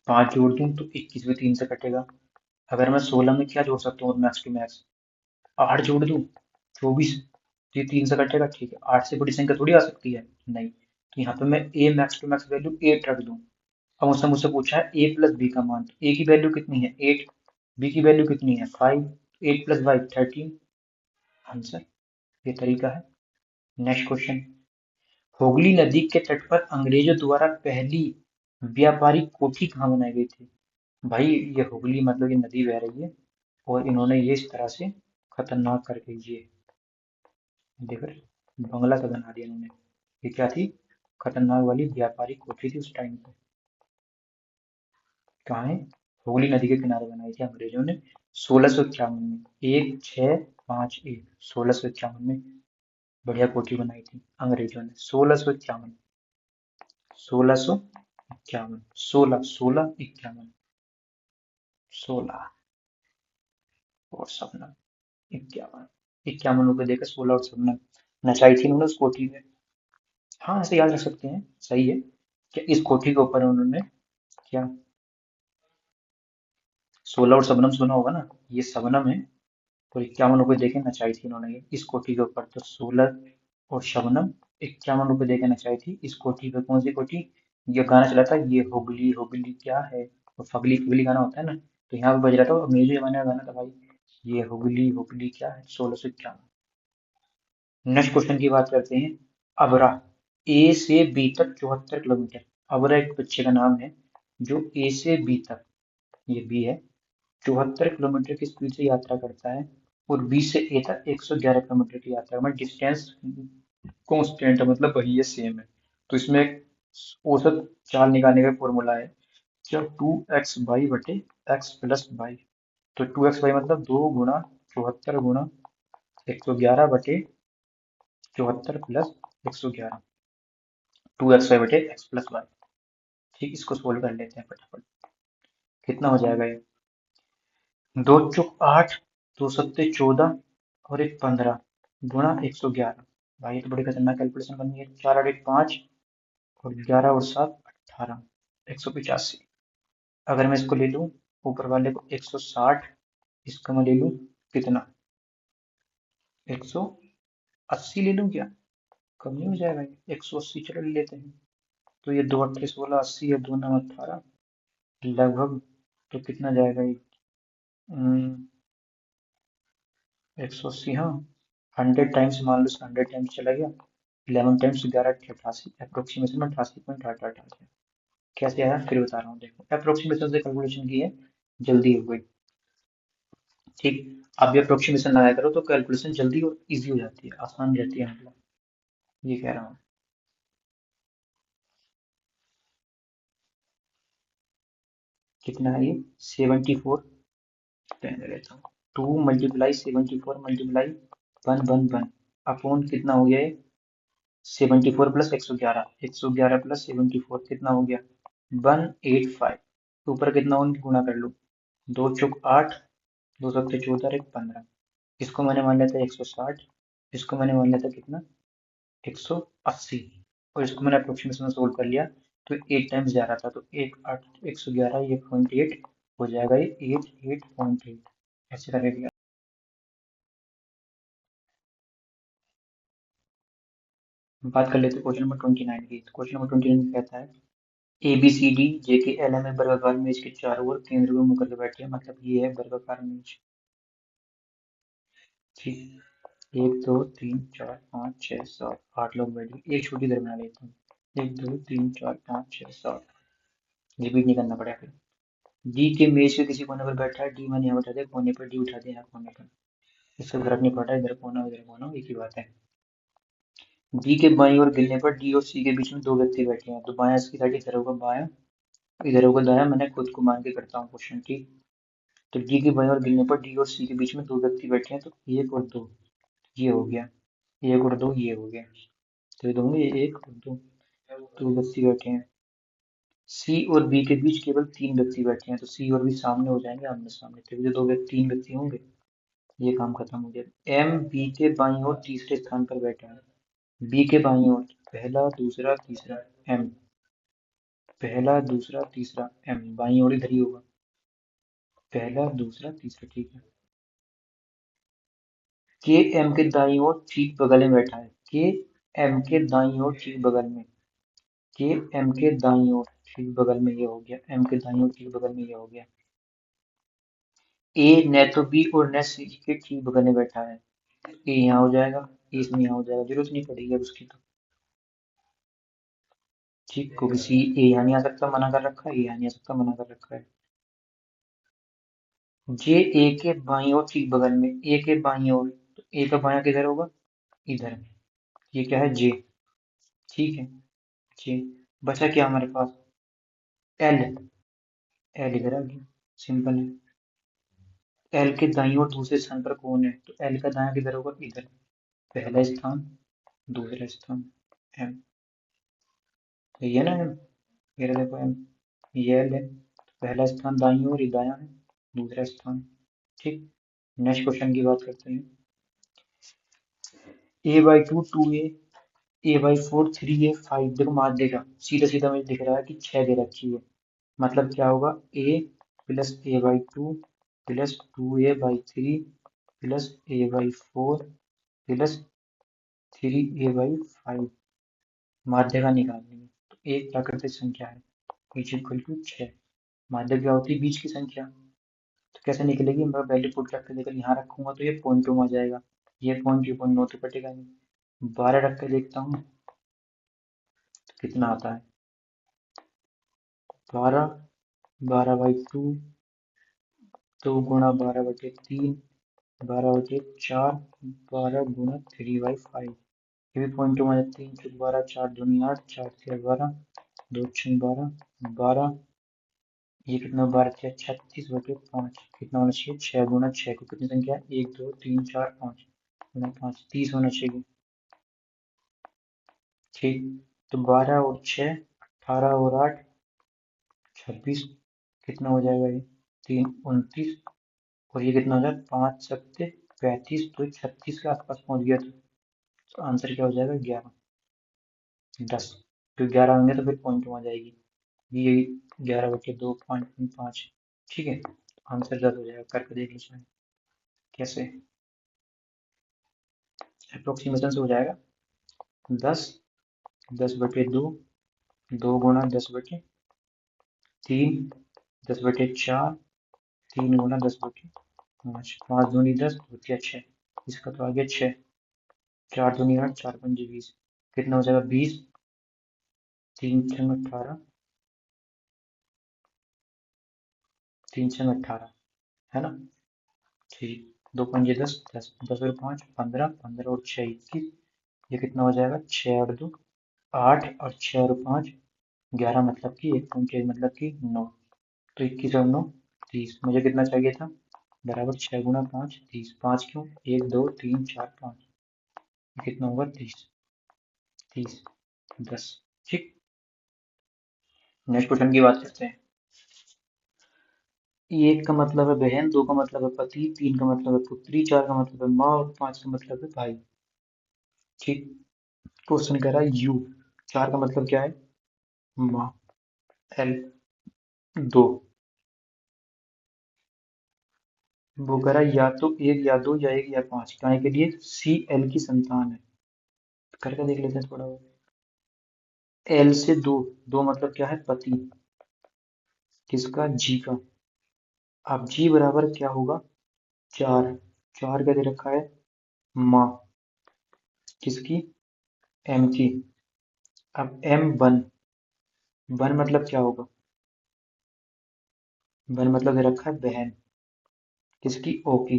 5 जोड़ दूं तो 21 भी 3 से कटेगा। अगर मैं 16 में क्या जोड़ सकता हूँ मैक्स टू मैक्स? 8 जोड़ दूं, 24, तो ये 3 से कटेगा। ठीक है, 8 से बड़ी संख्या थोड़ी आ सकती है, नहीं। तो यहाँ पे मैं ए मैक्स टू मैक्स वैल्यू 8 रख दूं। अब उसने मुझसे पूछा है ए प्लस बी का मान, तो ए की वैल्यू कितनी है? 8, बी की वैल्यू कितनी है? 5, 8 प्लस 5 13, आंसर। ये तरीका है। नेक्स्ट क्वेश्चन, हुगली नदी के तट पर अंग्रेजों द्वारा पहली व्यापारिक कोठी कहाँ बनाई गई थी? भाई ये हुगली मतलब ये नदी बह रही है, और इन्होंने ये इस तरह से खतरनाक करके ये देखो बंगला सा बना दिया इन्होंने। ये क्या थी? खतरनाक वाली व्यापारिक कोठी थी उस टाइम पे। कहाँ है? हुगली नदी के किनारे बनाई थी अंग्रेजों ने 1651 में, 1651, 1651 में बढ़िया कोठी बनाई थी अंग्रेजों ने, 1651, 1651, 16 16 और सपना 51, 51 रुपए देकर 16 और सपना नचाई थी उन्होंने उस कोठी में। हाँ, ऐसे याद रख सकते हैं, सही है। कि इस कोठी के ऊपर उन्होंने क्या, 16 और शबनम सुना होगा ना, ये शबनम है। तो 51 रुपए देके नचाई थी इन्होंने ये इस कोठी के ऊपर, तो 16 और शबनम 51 रुपए देके नचाई थी इस कोठी पे। कौन सी कोठी? ये गाना चला था, ये हुगली हुगली क्या है, वो फगली फगली गाना होता है ना, तो यहाँ पे बज रहा था अंग्रेजी जमाने का गाना था भाई, ये हुगली हुगली क्या है, 1651। नेक्स्ट क्वेश्चन की बात करते हैं, अबरा, ए से बी तक 74 किलोमीटर। अबरा एक बच्चे का नाम है जो ए से बी तक, ये बी है, 74 किलोमीटर की स्पीड से यात्रा करता है और बी से ए तक 111 किलोमीटर की यात्रा में डिस्टेंस कांस्टेंट है, मतलब वही है, सेम है। तो इसमें एक औसत चाल निकालने का फॉर्मूला है, क्या 2x बटे x प्लस वाई। तो 2x मतलब 2 गुणा 74 गुणा 111 बटे 74 प्लस 111, 2x बटे x प्लस वाई। ठीक, इसको सोल्व कर लेते हैं फटाफट। कितना हो जाएगा ये? 2 चौक 8, 2 सत्ते 14 और एक 15 गुणा 111। भाई ये तो बड़ी खतरनाक कैलकुलेशन बन गई है। 4 और 1 5 और 11 और 7 18, 185। अगर मैं इसको ले लूँ ऊपर वाले को 160, इसका मैं ले लूँ कितना, 180 ले लूँ क्या? कम नहीं हो जाएगा ये? 180 चलो ले लेते हैं। तो ये 2 8 16 80 है, 2 9 18 लगभग। तो कितना जाएगा ये? 180, हाँ। 100 टाइम्स मान लो, इसका 100 टाइम्स चला गया। 11 टाइम्स 11 88, अप्रोक्सीमेशन में 88.88 आ गया। कैसे आया फिर बता रहा हूँ, देखो अप्रोक्सीमेशन से कैलकुलेशन की है, जल्दी हो गई। ठीक, आप भी अप्रोक्सीमेशन लगाया करो तो कैलकुलेशन जल्दी और इजी हो जाती है, आसान रहती है, मतलब ये कह रहा हूँ। कितना है ये? 74। कहने रहता हूँ 2 × 74 × 1 अपॉन कितना हो गया ये? 74 प्लस 111, 111 प्लस 74 कितना हो गया? 185। ऊपर कितना हो गुणा कर लो, 2 चौक 8, 2 सत्ते 14 और एक 15। इसको मैंने मान लिया था 160, इसको मैंने मान लिया था कितना, 180, और इसको मैंने अप्रोक्सीमेशन में सोल्व कर लिया। तो 8 टाइम्स जा रहा था, तो 111 ये 0.8 हो जाएगा, ये 88.8 ऐसे करके। बात कर लेते हैं क्वेश्चन नंबर 29 की। तो क्वेश्चन नंबर 29 कहता है A B C D J के एल एम वर्गाकार मेज के चारों ओर केंद्र में मुंह करके बैठे हैं, मतलब ये है वर्गाकार मेज। ठीक, 1 2 3 4 5 6 7 8 लोग बैठे, एक छोटी घर बना लेता हूँ। 1 2 3 4 5 6 7, रिपीट नहीं करना पड़ेगा फिर। डी के मेज के किसी कोने पर बैठा है, डी मैंने यहाँ बैठा दिया कोने पर, डी उठा दिया यहाँ कोने पर। इससे फर्क नहीं पड़ रहा, इधर कोना उधर कोना एक ही बात है। डी के बाईं ओर गिरने पर डी और सी के बीच में दो व्यक्ति बैठे हैं, तो बायां इसकी साइड इधर होगा बायां, इधर होगा दायां। मैंने खुद को मान के करता हूँ क्वेश्चन। ठीक, तो डी के बाईं ओर गिरने पर डी और सी के बीच में दो व्यक्ति बैठे हैं, तो 1 और 2 ये हो गया, 1 और 2 ये हो गया। तो ये दोनों, ये 1 और 2, दो व्यक्ति बैठे हैं। सी और बी के बीच केवल 3 व्यक्ति बैठे हैं, तो सी और बी सामने हो जाएंगे आमने सामने, तो ये दो व्यक्ति 3 व्यक्ति होंगे। ये काम खत्म हो गया। एम बी के बाईं ओर तीसरे स्थान पर बैठा है। बी के बाईं ओर पहला दूसरा तीसरा एम, पहला दूसरा तीसरा एम, बाईं ओर इधर ही होगा, पहला दूसरा तीसरा। ठीक है, के एम के दाईं ओर ठीक बगल में बैठा है, के एम के दाईं ओर ठीक बगल में, के एम के दाईं ओर ठीक बगल में ये हो गया, एम के दाईं ओर ठीक बगल में ये हो गया। ए न तो बी और न सी के ठीक बगल में बैठा है, ए यहाँ हो जाएगा, ए इसमें यहाँ हो जाएगा, जरूरत नहीं पड़ेगी अब उसकी तो। ठीक, क्योंकि सी ए यहाँ नहीं आ सकता, मना कर रखा है, ए यहाँ नहीं आ सकता, मना कर रखा है। जे ए के बाईं ओर ठीक बगल में, ए के बाईं ओर, तो ए का बायां किधर होगा, इधर। ये क्या है, जे। ठीक है, जे। बचा क्या हमारे पास, एल, एल इधर आ गया, सिंपल है। एल के दाईं ओर दूसरे स्थान पर कौन है, तो एल का दायां किधर होगा, इधर। पहला स्थान, दूसरा स्थान, एम। तो ये ना एम, ये रहा देखो एम, ये एल है। पहला स्थान दाईं ओर, ये दायां है, दूसरा स्थान। ठीक, नेक्स्ट क्वेश्चन की बात करते हैं। A/2 2A, A/4 3A 5। देखो माध्य का सीधा सीधा मुझे दिख रहा है कि 6 दे रखी है, मतलब क्या होगा, A plus A/2 plus 2A/3 plus A/4 plus 3A/5। माध्य का निकालनी है, तो एक प्राकृतिक संख्या है इज इक्वल टू 6। माध्य क्या होती है, बीच की संख्या। तो कैसे निकलेगी, मैं वैल्यू पुट करके लेकर यहाँ रखूंगा तो ये पॉइंटों में आ जाएगा, ये पॉइंट, ये पॉइंट, 9 तो कटेगा नहीं। 12 रख के देखता हूँ तो कितना आता है, 12, 12/2, 2 गुणा 12/3 12/4, 12 × 3/5। ये भी पॉइंट में 3×12, 4×2 8, 4×3 12, 2×6 12, 12। ये कितना 12×6 36/5 कितना होना चाहिए? 6 × 6 को कितनी संख्या है? 1 2 3 4 5 गुना 5 30 होना चाहिए। ठीक, तो 12 और 6 18 और 8 26 कितना हो जाएगा? ये 3 29 और ये कितना हो जाएगा? 5×7 = 35। तो 36 के आसपास पहुंच गया तो आंसर क्या हो जाएगा? 11 10। तो 11 होंगे तो फिर पॉइंट में आ जाएगी। ये 11/2 5। ठीक है, आंसर 10 हो जाएगा। करके देख लीजिए कैसे अप्रोक्सीमेशन से हो जाएगा। 10 10/2 2 × 10/3 10/4 3 × 10/5 5 दूनी 10 बचा 6। इसका तो आ गया 6। 4 दूनी 8 4×5 20 कितना हो जाएगा? 20 3×6 18 3×6 18 है ना? ठीक, 2×5 10 10 10 और 5 15 15 और 6 21। ये कितना हो जाएगा? 6 और 2 8 और 6 और 5 11 मतलब कि 1 मतलब कि 9। तो 21 और 9 30। मुझे कितना चाहिए था? बराबर 6 × 5 30। 5 क्यों? 1 2 3 4 5। कितना होगा? 30 30 10। ठीक, नेक्स्ट क्वेश्चन की बात करते हैं। एक का मतलब है बहन, दो का मतलब है पति, तीन का मतलब है पुत्री, चार का मतलब है माँ और पांच का मतलब है भाई। ठीक, क्वेश्चन कह रहा है यू। चार का मतलब क्या है? माँ। एल दो। वो कह रहा है या तो एक या दो या एक या पांच। काय के लिए? सी एल की संतान है। करके देख लेते हैं थोड़ा बहुत। एल से दो। दो मतलब क्या है? पति। किसका? जी का। अब जी बराबर क्या होगा? चार। चार का दे रखा है माँ। किसकी? एम की। अब एम वन। वन मतलब क्या होगा? वन मतलब दे रखा है बहन। किसकी? ओ की।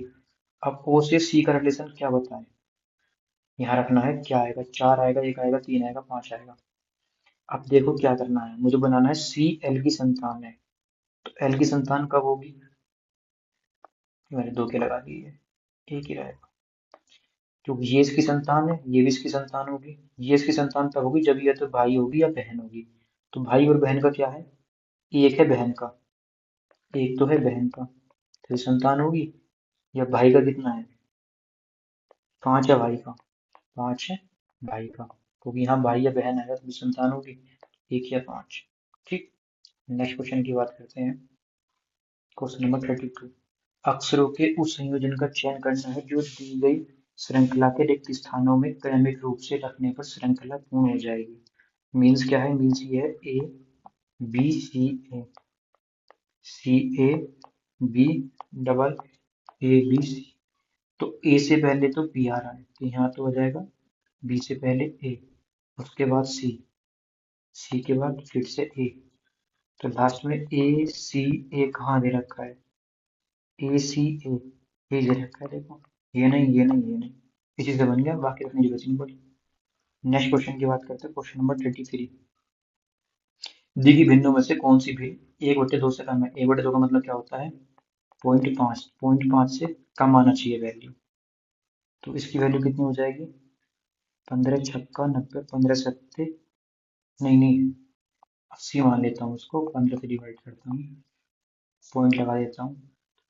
अब ओ से सी का रिलेशन क्या बताएं? यहाँ रखना है क्या आएगा? चार आएगा, एक आएगा, तीन आएगा, पांच आएगा। अब देखो क्या करना है, मुझे बनाना है सी एल की संतान है। तो एल की संतान कब होगी? मैंने दो के लगा दिए, एक ही रहेगा। क्योंकि ये इसकी संतान है, ये भी इसकी संतान होगी। ये इसकी संतान तब होगी जब या तो भाई होगी या बहन होगी। तो भाई और बहन का क्या है? एक है बहन का, एक तो है बहन का। तो ये संतान होगी। या भाई का कितना है? पांच है भाई का। पांच है भाई का, क्योंकि यहाँ भाई या बहन आएगा तो भी संतान होगी। एक या पांच। ठीक, नेक्स्ट क्वेश्चन की बात करते हैं। Question number 32। अक्षरों के उस संयोजन का चयन करना है जो दी गई श्रृंखला के रिक्त स्थानों में क्रमिक रूप से रखने पर श्रृंखला पूर्ण हो जाएगी। मीन्स क्या है? मीन्स ये है A B C A, C A B double A B C. तो ए से पहले तो बी आ रहा है तो यहाँ तो हो जाएगा बी से पहले ए, उसके बाद सी, सी के बाद फिर से ए। तो लास्ट में ए सी ए कहाँ दे रखा है? ए सी ए, ए दे रखा है देखो। ये नहीं, ये नहीं, ये नहीं। इसी से बन गया, बाकी अपनी जगह से नहीं पड़ी। नेक्स्ट क्वेश्चन की बात करते हैं। Question number 33। दी गई भिन्नों में से कौन सी भिन्न 1/2 से कम है? 1/2 का मतलब क्या होता है? 0.5। 0.5 से कम आना चाहिए वैल्यू। तो इसकी वैल्यू कितनी हो जाएगी? 15×6 = 90, 15×7 नहीं नहीं 80 मान लेता हूँ उसको, 15 से डिवाइड करता हूँ, पॉइंट लगा देता हूँ।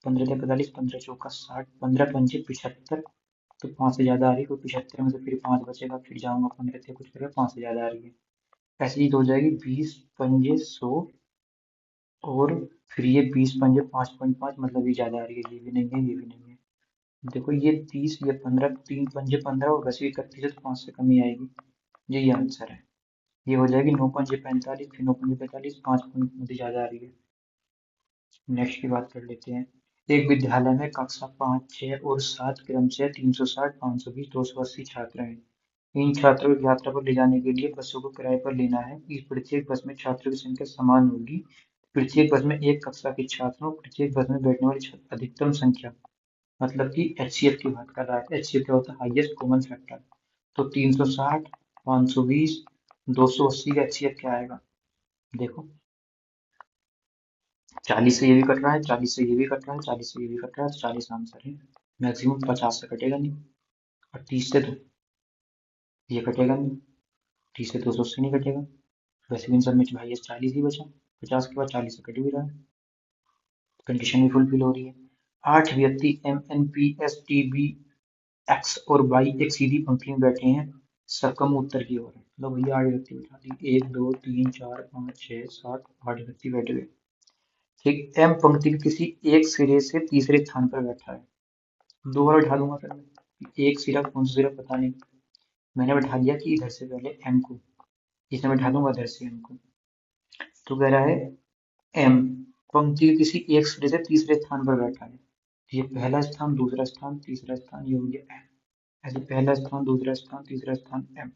15×45, 15×4 = 60, 15×5 = 75। तो पाँच से ज्यादा आ रही है, क्योंकि 75 में से फिर पाँच बचेगा, फिर जाऊंगा 15 से कुछ करेगा, पाँच से ज्यादा आ रही है। ऐसी चीज हो जाएगी 20×5 = 100। और फिर ये 20×5 = 5.5, मतलब ये ज्यादा आ रही है, ये भी नहीं है, ये भी नहीं है। देखो ये 30, ये 15, 3×5 = 15 और वैसे भी 31 है तो पाँच से कम ही आएगी। यही आंसर है। ये हो जाएगी 9×5 = 45, फिर 9×5 = 45, 5 ज्यादा आ रही है। नेक्स्ट की बात कर लेते हैं। एक विद्यालय में कक्षा 5 6 और 7 क्रमशः 360 520 280 छात्र हैं। इन छात्रों को यात्रा पर ले जाने के लिए बसों को किराए पर लेना है। इस प्रत्येक बस में छात्रों की संख्या समान होगी। प्रत्येक बस में एक कक्षा के छात्रों, प्रत्येक बस में बैठने वाली अधिकतम संख्या मतलब कि HCF की बात कर रहा है। HCF क्या होता है? Highest common factor. तो 360, 520, 280 का HCF क्या आएगा? देखो, 40 से ये भी कट रहा है, 40 से ये भी कट रहा है, 40 से ये भी कट रहा है, तो 40 आंसर है। मैक्सिमम 50 से कटेगा नहीं, और 30 से तो ये कटेगा नहीं, 30 से 280 नहीं कटेगा। वैसे भी इन सब में भाई 40 ही बचा, 50 के बाद 40 से कट भी रहा है, कंडीशन भी फुलफिल हो रही है। 8 व्यक्ति MNPSTB एक्स और वाई एक सीधी पंक्ति में बैठे हैं, सबका मुंह उत्तर की ओर है। लो भैया 8 व्यक्ति बैठा दिए, 1 2 3 4 5 6 7 8 व्यक्ति बैठे हुए। ठीक, एम पंक्ति के किसी एक सिरे से तीसरे स्थान पर बैठा है। दो बार बैठा दूंगा फिर मैं, एक सिरा कौन सा सिरा पता नहीं, मैंने बैठा दिया कि इधर से पहले एम को, इसमें बैठा दूंगा इधर से एम को। तो कह रहा है एम पंक्ति के किसी एक सिरे से तीसरे स्थान पर बैठा है। ये पहला स्थान, दूसरा स्थान, तीसरा स्थान, ये हो गया एम। ऐसे पहला स्थान, दूसरा स्थान, तीसरा स्थान, एम।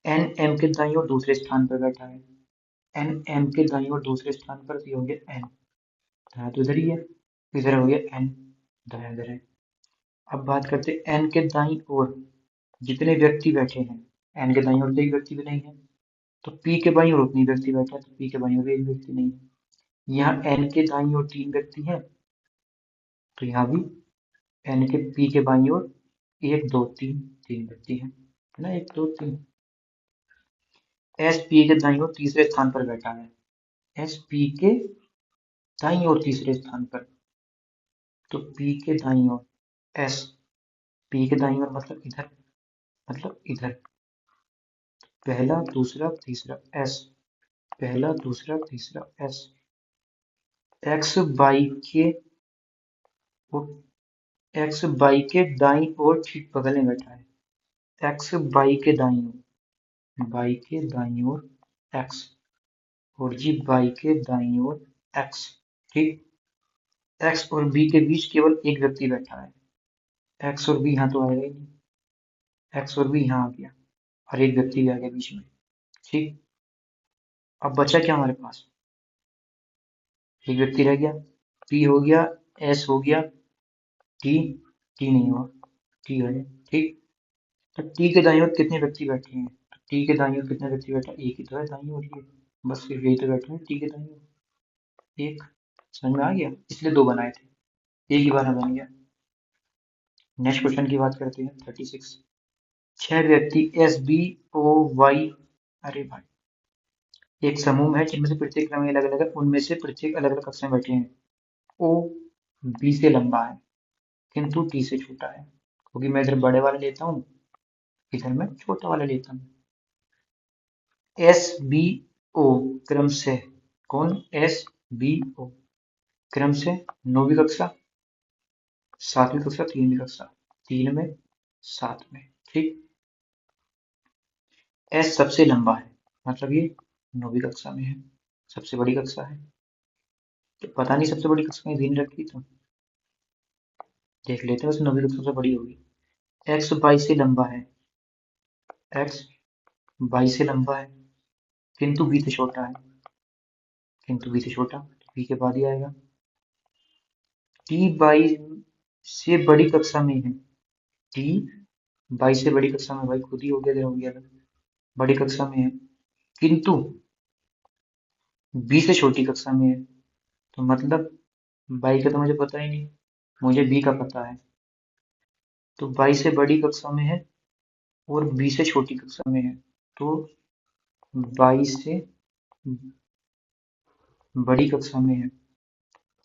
एन एम के दाईं ओर दूसरे स्थान पर बैठा है। एन एम के दाईं ओर दूसरे स्थान पर, ये हो गया एन, दायां तो इधर ही है, इधर हो गया एन, दायां इधर है। अब बात करते हैं एन के दाईं ओर जितने व्यक्ति बैठे हैं। एन के दाईं ओर तो एक व्यक्ति भी नहीं है, तो पी के बाईं ओर उतनी व्यक्ति बैठा है, तो पी के बाईं ओर भी एक व्यक्ति नहीं है। यहाँ एन के दाईं ओर 3 व्यक्ति हैं, तो यहाँ भी एन के पी के बाईं ओर 1 2 3 3 व्यक्ति हैं, है ना, 1 2 3। एस पी के दाईं ओर तीसरे स्थान पर बैठा है। एस पी के दाईं ओर तीसरे स्थान पर, तो पी के दाईं ओर एस, पी के दाईं ओर मतलब इधर, मतलब इधर, पहला दूसरा तीसरा एस, पहला दूसरा तीसरा एस। एक्स बाई के एक्स बाई के दाईं ओर ठीक बगल में बैठा है। एक्स बाई के दाईं ओर, बाई के दाईं ओर एक्स, और जी बाई के दाईं ओर एक्स। ठीक, एक्स और बी के बीच केवल एक व्यक्ति बैठा है। एक्स और बी यहाँ तो आएगा ही नहीं, एक्स और बी यहाँ आ गया, और एक व्यक्ति भी आ गया बीच में। ठीक, अब बचा क्या हमारे पास? एक व्यक्ति रह गया, पी हो गया, एस हो गया, टी, टी नहीं हुआ, टी है। ठीक, तो टी के दाईं ओर कितने व्यक्ति बैठे हैं? तो टी के दाईं ओर कितने व्यक्ति बैठा है? एक ही तो है दाईं ओर, ये बस सिर्फ यही तो बैठे हैं टी के दाईं ओर, एक। समझ में आ गया, इसलिए दो बनाए थे, एक ही बार में बन गया। नेक्स्ट क्वेश्चन की बात करते हैं, 36। 6 व्यक्ति एस बी ओ वाई, अरे भाई, एक समूह है जिनमें से प्रत्येक क्रम अलग अलग है, उनमें से प्रत्येक अलग अलग कक्षा में बैठे हैं। ओ बी से लंबा है किंतु टी से छोटा है, क्योंकि मैं इधर बड़े वाले लेता हूँ, इधर मैं छोटा वाला लेता हूँ। एस बी ओ क्रम से, कौन? एस बी ओ क्रम से 9वीं कक्षा, 7वीं कक्षा, 3वीं कक्षा, 3 में, 7 में। ठीक, एस सबसे लंबा है, मतलब ये 9वीं कक्षा में है, सबसे बड़ी कक्षा है। तो पता नहीं सबसे बड़ी कक्षा में दिन रखी, तो देख लेते हैं, बस 9वीं कक्षा से बड़ी होगी। एक्स बाई से लंबा है, एक्स बाई से लंबा है किंतु बी से छोटा है, किंतु बी से छोटा, बी के बाद ही आएगा। टी बाई से बड़ी कक्षा में है, टी बाई से बड़ी कक्षा में, भाई खुद ही हो गया, हो गया था, बड़ी कक्षा में है, किंतु बी से छोटी कक्षा में है। तो मतलब बाई का तो मुझे पता ही नहीं, मुझे बी का पता है। तो बाई से बड़ी कक्षा में है और बी से छोटी कक्षा में है, तो बाई से बड़ी कक्षा में है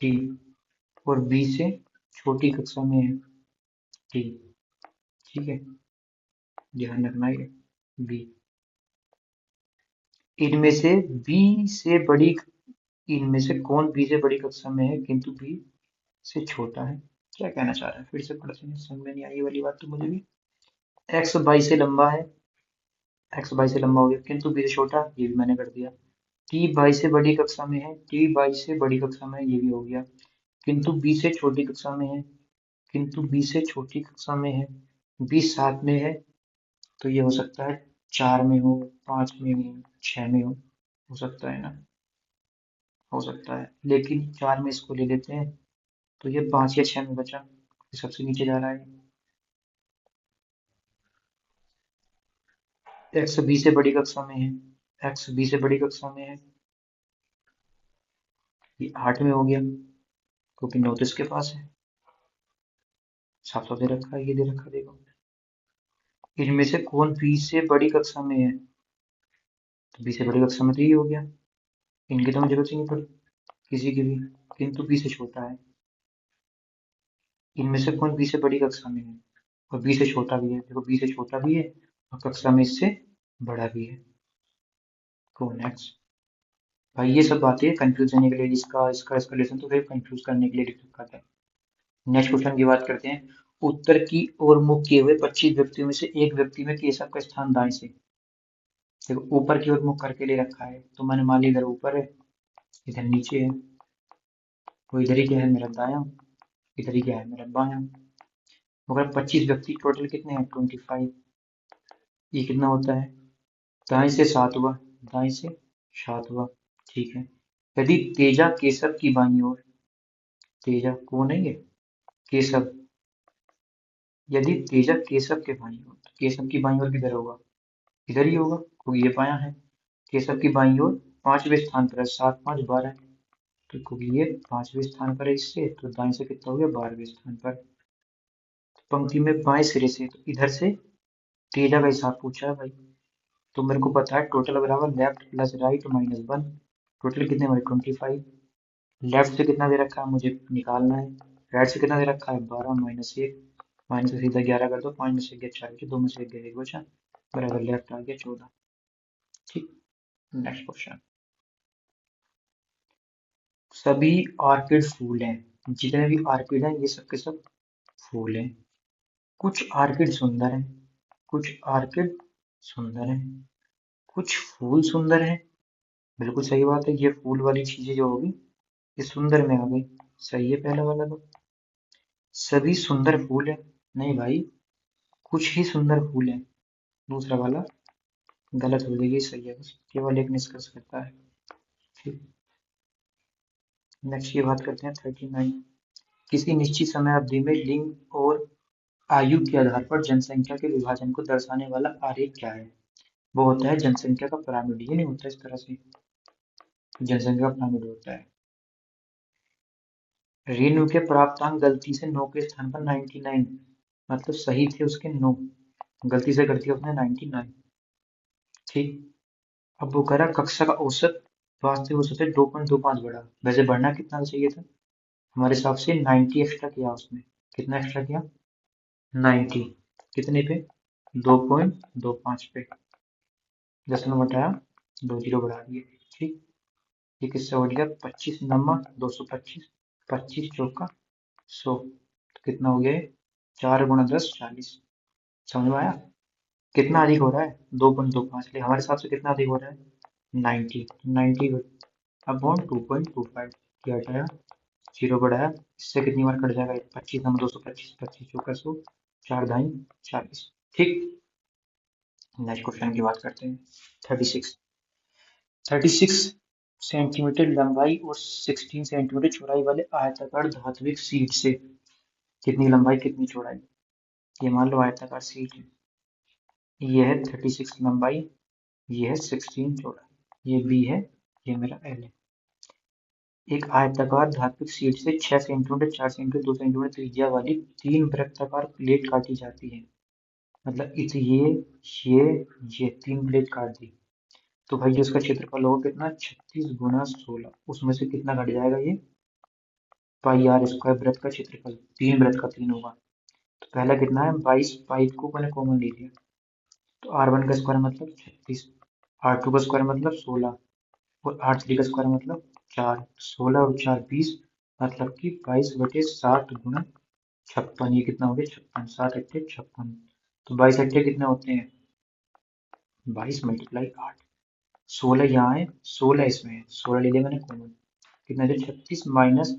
टी, और बी से छोटी कक्षा में है टी। ठीक है, ध्यान रखना है बी। इनमें से बी से बड़ी, इनमें से कौन बी से बड़ी कक्षा में है किंतु बी से छोटा है? क्या कहना चाह रहा है? फिर से पढ़ लेंगे, समझ में नहीं आई ये वाली बात तो मुझे भी। एक्स बाई से लंबा है, एक्स बाई से लंबा हो गया, किंतु बी से छोटा, ये भी मैंने कर दिया। टी बाई से बड़ी कक्षा में है, टी बाई से बड़ी कक्षा में है, ये भी हो गया, किंतु बी से छोटी कक्षा में है, किंतु बी से छोटी कक्षा में है, बी 7 में है, तो ये हो सकता है 4 में हो, 5 में हो, 6 में हो सकता है ना, हो सकता है, लेकिन 4 में इसको ले लेते हैं, तो ये 5 या 6 में बचा, ये सबसे नीचे जा रहा है। एक्स बी से बड़ी कक्षा में है, एक्स बी से बड़ी कक्षा में है। ये 8 में हो गया क्योंकि 9 तो इसके पास है। साफ साफ दे रखा है, ये दे रखा, देखो। इनमें से कौन बी से बड़ी कक्षा में है? तो बी से बड़ी कक्षा में तो ये हो गया। इनकी तो मुझे जरूरत ही नहीं पड़ी किसी की भी, किंतु बी से छोटा है। इनमें से कौन बी से बड़ी कक्षा में है और बी से छोटा भी है? देखो बी से छोटा भी है और कक्षा में इससे बड़ा भी है। कौन एक्स? भाई ये सब बातें कंफ्यूज करने के लिए, इसका इसका इसका लेसन तो फिर कंफ्यूज करने के लिए लिख रखा था। नेक्स्ट क्वेश्चन की बात करते हैं। उत्तर की ओर मुख किए हुए 25 व्यक्तियों में से एक व्यक्ति में केशव का स्थान दाएं से। देखो ऊपर की ओर मुख करके ले रखा है, तो मैंने मान लिया इधर ऊपर है, इधर नीचे है। वो इधर ही क्या है मेरा दायां, इधर ही क्या है मेरा बायां। मगर 25 व्यक्ति टोटल कितने हैं? 25। ये कितना होता है? दाएं से 7 हुआ, दाएं से 7 हुआ। ठीक है। यदि तेजा केसव की बाईं ओर, तेजा कौन है ये? केसव। यदि तेजा केसव के बाईं ओर, तो केसव की बाईं ओर किधर होगा? इधर ही होगा क्योंकि ये बायां है। केसव की बाईं ओर 5वें स्थान पर है, 7 5 12। तो क्योंकि ये 5वें स्थान पर है इससे, तो दाएं से कितना हो गया? 12वें स्थान पर। पंक्ति में बाएं सिरे से, तो इधर से तेजा का हिसाब पूछा है भाई। तो मेरे को पता है टोटल बराबर left plus right minus 1। Total कितने हमारे? 25। लेफ्ट से कितना दे रखा है मुझे निकालना है, राइट से कितना दे रखा है? 12 माइनस 1। माइनस से सीधा 11 कर दो, 5 में से 1 4 बचे, 2 में से 1 गया, 1 बचा, बराबर लेफ्ट आ गया 14। ठीक। Next question. सभी ऑर्किड फूल हैं, जितने भी ऑर्किड हैं ये सब के सब फूल हैं। कुछ ऑर्किड सुंदर हैं, कुछ ऑर्किड सुंदर हैं, कुछ फूल सुंदर हैं। बिल्कुल सही बात है, ये फूल वाली चीजें जो होगी ये सुंदर में आ गई। सही है पहला वाला तो। सभी सुंदर फूल है, नहीं भाई, कुछ ही सुंदर फूल है। दूसरा वाला गलत हो गई, ये सही है, बस केवल एक निष्कर्ष करता है। ठीक। नेक्स्ट की बात करते हैं 39। किसी निश्चित समय अवधि में लिंग और आयु के आधार पर जनसंख्या के विभाजन को दर्शाने वाला आरेख क्या है? वो होता है जनसंख्या का पिरामिड। ये नहीं होता इस तरह से, जनसंख्या का पिरामिड होता है। रेणु के प्राप्तांक गलती से 9 के स्थान पर 99, मतलब सही थे उसके 9, गलती से कर दिया उसने 99। ठीक। अब वो कह रहा कक्षा का औसत, वास्तविक औसत से 2.25 बढ़ा। वैसे बढ़ना कितना चाहिए था? हमारे हिसाब से 90 एक्स्ट्रा किया उसने। कितना एक्स्ट्रा किया? 90। कितने पे? 2.25 पे। 10 में बढ़ाया, 2 जीरो बढ़ा दिए। ठीक। ये किससे हो गया? 25 नम्मा 225, 25 चौका 100, तो कितना हो गया? 4 गुणा 10 40। समझ में आया? कितना अधिक हो रहा है? 2.25, लिए हमारे हिसाब से कितना अधिक हो रहा है? 90। 90 अपॉन 2.25 किया हटाया, जीरो बढ़ाया, इससे कितनी बार कट जाएगा? 25 नंबर 225, 25 चौका 100, 4 दाई 40। ठीक। नेक्स्ट क्वेश्चन की बात करते हैं 36। 36 सेंटीमीटर लंबाई और 16 सेंटीमीटर चौड़ाई वाले आयताकार धात्विक शीट से कितनी लंबाई कितनी चौड़ाई? ये मान लो आयताकार शीट है, ये है 36 लंबाई, ये है 16 चौड़ाई, ये बी है, ये मेरा एल है। एक आयताकार धात्विक शीट से 6 सेंटीमीटर 4 सेंटीमीटर 2 सेंटीमीटर त्रिज्या वाली 3 वृत्ताकार प्लेट काटी जाती है। मतलब ये 3 प्लेट काट दी, तो भाई जो इसका क्षेत्रफल होगा कितना? 36 गुना 16, उसमें से कितना घट जाएगा? ये पाई आर स्क्वायर। वृत्त का क्षेत्रफल 3 वृत्त का 3 होगा, तो पहला कितना है? 22। पाइप को मैंने कॉमन ले लिया, तो R1 का स्क्वायर मतलब 36, R2 का स्क्वायर मतलब 16, और R3 का स्क्वायर मतलब 4। 16 और 4 20, मतलब कि 22/60 गुना 56। ये कितना हो गया? 56। 7 अट्ठे 56, तो 22 अट्ठे कितने होते हैं? 22 मल्टीप्लाई 8। 16 यहाँ है, 16 इसमें है, 16 ले लिया मैंने कॉमन। कितना है? 36 माइनस,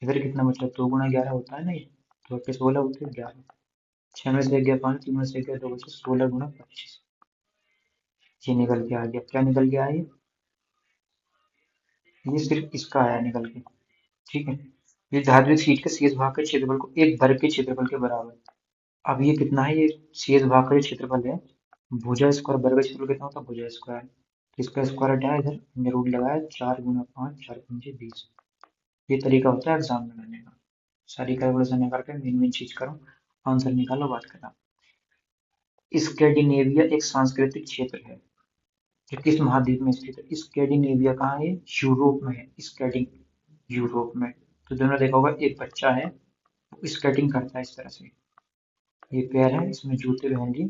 इधर कितना बचा? 2 गुना 11 होता है ना ये, तो अट्ठे 16 होते हैं 11। 6 में से 1 गया 5, 3 में से 1 गया 2, बचे 16 गुना 25। ये निकल के आ गया। क्या निकल के आया ये सिर्फ इसका आया निकल के। ठीक है। ये धात्विक शीट के शेष भाग के क्षेत्रफल को एक वर्ग के क्षेत्रफल के बराबर। अब ये कितना है, ये शेष भाग का जो क्षेत्रफल है, भुजा स्क्वायर वर्ग का क्षेत्रफल कितना होता है, भुजा स्क्वायर, तो इसका स्क्वायर हटाया, इधर हमने रूट लगाया, 4 × 5 4 × 5 20। ये तरीका होता है एग्जाम में करने का। सारी कैलकुलेशन करके मेन मेन चीज करो, आंसर निकालो, बात करना। स्कैंडिनेविया एक सांस्कृतिक क्षेत्र है जो किस महाद्वीप में स्थित है? स्कैंडिनेविया कहाँ है? यूरोप में है। स्केटिंग यूरोप में। तो दोनों देखा होगा, एक बच्चा है वो स्केटिंग करता है इस तरह से, ये पैर है, इसमें जूते पहन लिए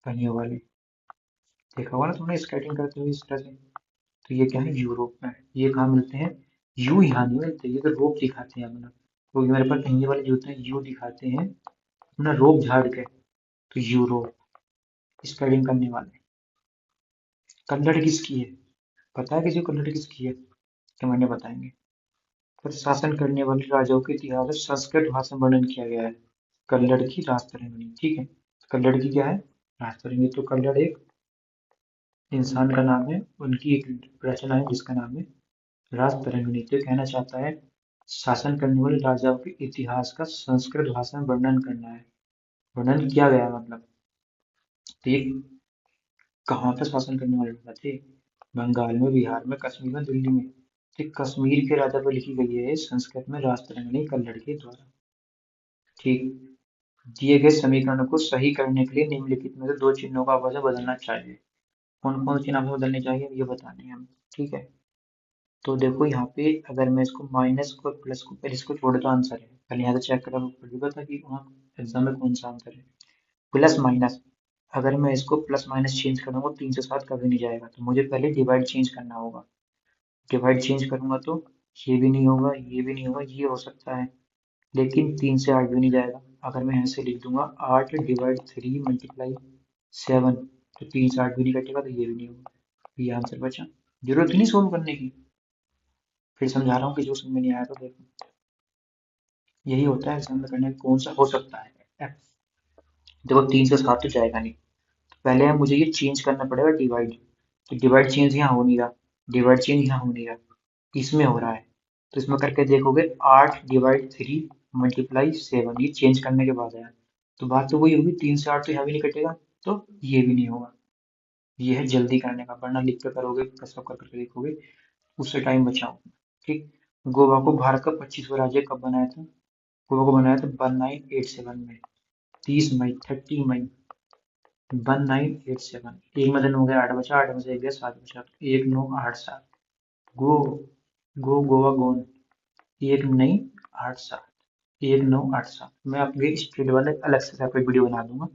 पहियों वाले, देखा होगा ना तुमने स्केटिंग करते हुए इस तरह से। तो ये क्या है, यूरोप में। ये कहाँ मिलते हैं? यू यहाँ नहीं मिलते, ये तो रोप दिखाते हैं अपना, क्योंकि मेरे पास पहिए वाले जूते हैं, यू दिखाते हैं अपना रोप झाड़ के। तो यूरोप स्केटिंग करने वाले। कन्नड़ किसकी है? पता है किसी को कन्नड़ किसकी है? कमेंट में बताएंगे। पर शासन करने वाले राजाओं के इतिहास में संस्कृत भाषा में वर्णन किया गया है। कल्लड़ की राजतरंगिणी, ठीक है। कल्लड़ की क्या है? राजतरंगिणी। तो कल्लड़ एक इंसान का नाम है, उनकी एक रचना है जिसका नाम है राजतरंगिणी। तो कहना चाहता है शासन करने वाले राजाओं के इतिहास का संस्कृत भाषा में वर्णन करना है, वर्णन किया गया है मतलब। तो ये कहाँ पर शासन करने वाले राजा थे? बंगाल में, बिहार में, कश्मीर में, दिल्ली में। तो कश्मीर के राजा पर लिखी गई है संस्कृत में राजतरंगिणी कल्लड़ के द्वारा, ठीक। दिए गए समीकरण को सही करने के लिए निम्नलिखित में से दो चिन्हों का आपस में बदलना चाहिए। कौन कौन से चिन्ह आपस में बदलने चाहिए ये बताने हैं हम, ठीक है। तो देखो यहाँ पे अगर मैं इसको माइनस को प्लस को पहले इसको छोड़, तो आंसर है, पहले यहाँ से चेक करा पड़ेगा था कि वहाँ एग्जाम में कौन सा आंसर है। प्लस माइनस, अगर मैं इसको प्लस माइनस चेंज करूंगा 3 से 7 कभी नहीं जाएगा, तो मुझे पहले डिवाइड चेंज करना होगा। डिवाइड चेंज करूंगा तो ये भी नहीं होगा, ये भी नहीं होगा, ये हो सकता है, लेकिन 3 से 8 भी नहीं जाएगा। अगर मैं ऐसे लिख दूंगा 8 ÷ 3 × 7, तो 3 से 8 भी नहीं कटेगा, तो ये भी नहीं होगा, तो ये आंसर बचा। जरूरत ही नहीं सोल्व करने की, फिर समझा रहा हूँ कि जो समझ में नहीं आया तो देखो। यही होता है एग्जाम में करने का, कौन सा हो सकता है। देखो 3 से 7 तो जाएगा नहीं, तो पहले मुझे ये चेंज करना पड़ेगा डिवाइड। तो डिवाइड चेंज यहाँ हो नहीं रहा, डिवाइड चेंज यहाँ हो नहीं रहा, इसमें हो रहा है। तो इसमें करके देखोगे 8 ÷ 3 × 7, ये चेंज करने के बाद आया। तो बात तो वही होगी, 3 से 8 तो यहाँ भी नहीं कटेगा, तो ये भी नहीं होगा। ये है जल्दी करने का, वरना लिख कर करोगे, कसरत कर करके देखोगे, उससे टाइम बचाओ, ठीक। गोवा को भारत का 25वां राज्य कब बनाया था? गोवा को बनाया था 1987 में, 30 मई, 30 मई 1987। एक में दिन हो गया 8 बचा, 8 में से 1 गया 7 बचा, तो 1987। गो, गोवा गोन, 1987, 1987। मैं अपने स्टेट वाले अलग से सेपरेट वीडियो बना दूंगा,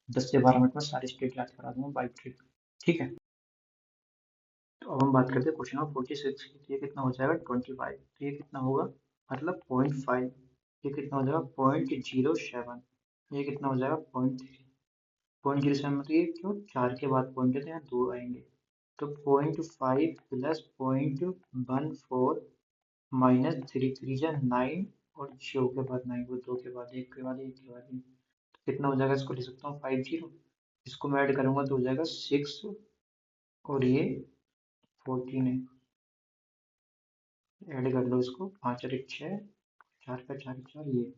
10 से 12 मिनट में सारे स्टेट याद करा दूंगा बाइक ट्रिप, ठीक है। तो अब हम बात करते हैं क्वेश्चन नंबर 46। ये कितना हो जाएगा? 25। तो ये कितना होगा, मतलब 0.5। ये कितना हो जाएगा? 0.07। ये कितना हो जाएगा? 0.3। 0.07 मतलब ये क्यों 4 के बाद पॉइंट है, तो यहाँ 2 आएंगे। तो 0.5 प्लस 0.14 माइनस 3 3 9, और 0 के बाद 9, वो 2 के बाद 1 के बाद 1 के बाद 1। तो कितना हो जाएगा? इसको लिख सकता हूँ 50। इसको मैं ऐड करूंगा तो हो जाएगा 6, और ये 14 है। ऐड कर लो इसको, 5 और 1 6, 4 का 4 4, ये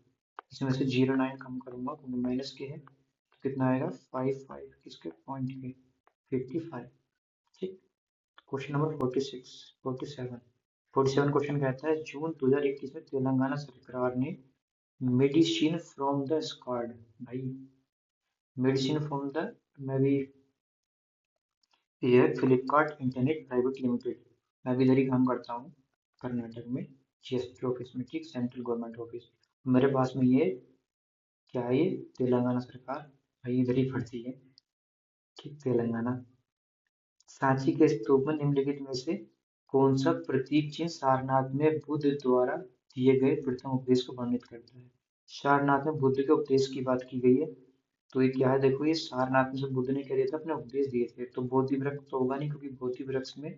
इसमें से 0 9 कम करूंगा क्योंकि माइनस के है, तो कितना आएगा? 5 5 किसके पॉइंट के? 55, ठीक। Question number 46 47। 47 क्वेश्चन कहता है जून 2021 में तेलंगाना सरकार ने मेडिसिन फ्रॉम द स्क्वाड, भाई मेडिसिन फ्रॉम द, मैं भी ये फ्लिपकार्ट इंटरनेट प्राइवेट लिमिटेड, मैं भी इधर ही काम करता हूँ कर्नाटक में, जीएसटी ऑफिस में, ठीक, सेंट्रल गवर्नमेंट ऑफिस। मेरे पास में ये क्या है, ये तेलंगाना सरकार, भाई इधर ही पड़ती है, ठीक, तेलंगाना। सांची के स्तूप में निम्नलिखित में से कौन सा प्रतीक चिन्ह सारनाथ में बुद्ध द्वारा दिए गए प्रथम उपदेश को वर्णित करता है? सारनाथ में बुद्ध के उपदेश की बात की गई है, तो ये क्या है, देखो ये सारनाथ में से बुद्ध ने क्या दिया था, अपने उपदेश दिए थे। तो बोधि वृक्ष तो होगा नहीं, क्योंकि बोधि वृक्ष में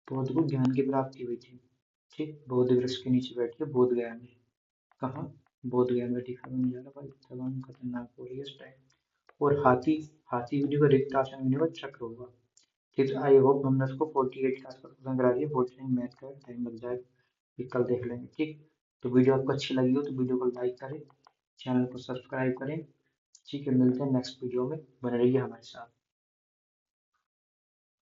बौद्ध को ज्ञान की प्राप्ति हुई थी, ठीक। बोधि वृक्ष के नीचे बैठे बोध गया में, कहाँ? बोध गया में, दिखा नहीं जा रहा भाई, तमाम खतरनाक हो रही है इस टाइम। और हाथी, हाथी भी नहीं होगा, रिक्त आसन भी नहीं होगा, चक्र होगा, ठीक। आई होप हमने उसको 48 के आसपास खत्म करा दिया, 49 मैथ का टाइम लग जाएगा, ये कल देख लेंगे, ठीक। तो वीडियो आपको अच्छी लगी हो तो वीडियो को लाइक करें, चैनल को सब्सक्राइब करें। ठीक है, मिलते हैं नेक्स्ट वीडियो में, बने रहिए हमारे साथ।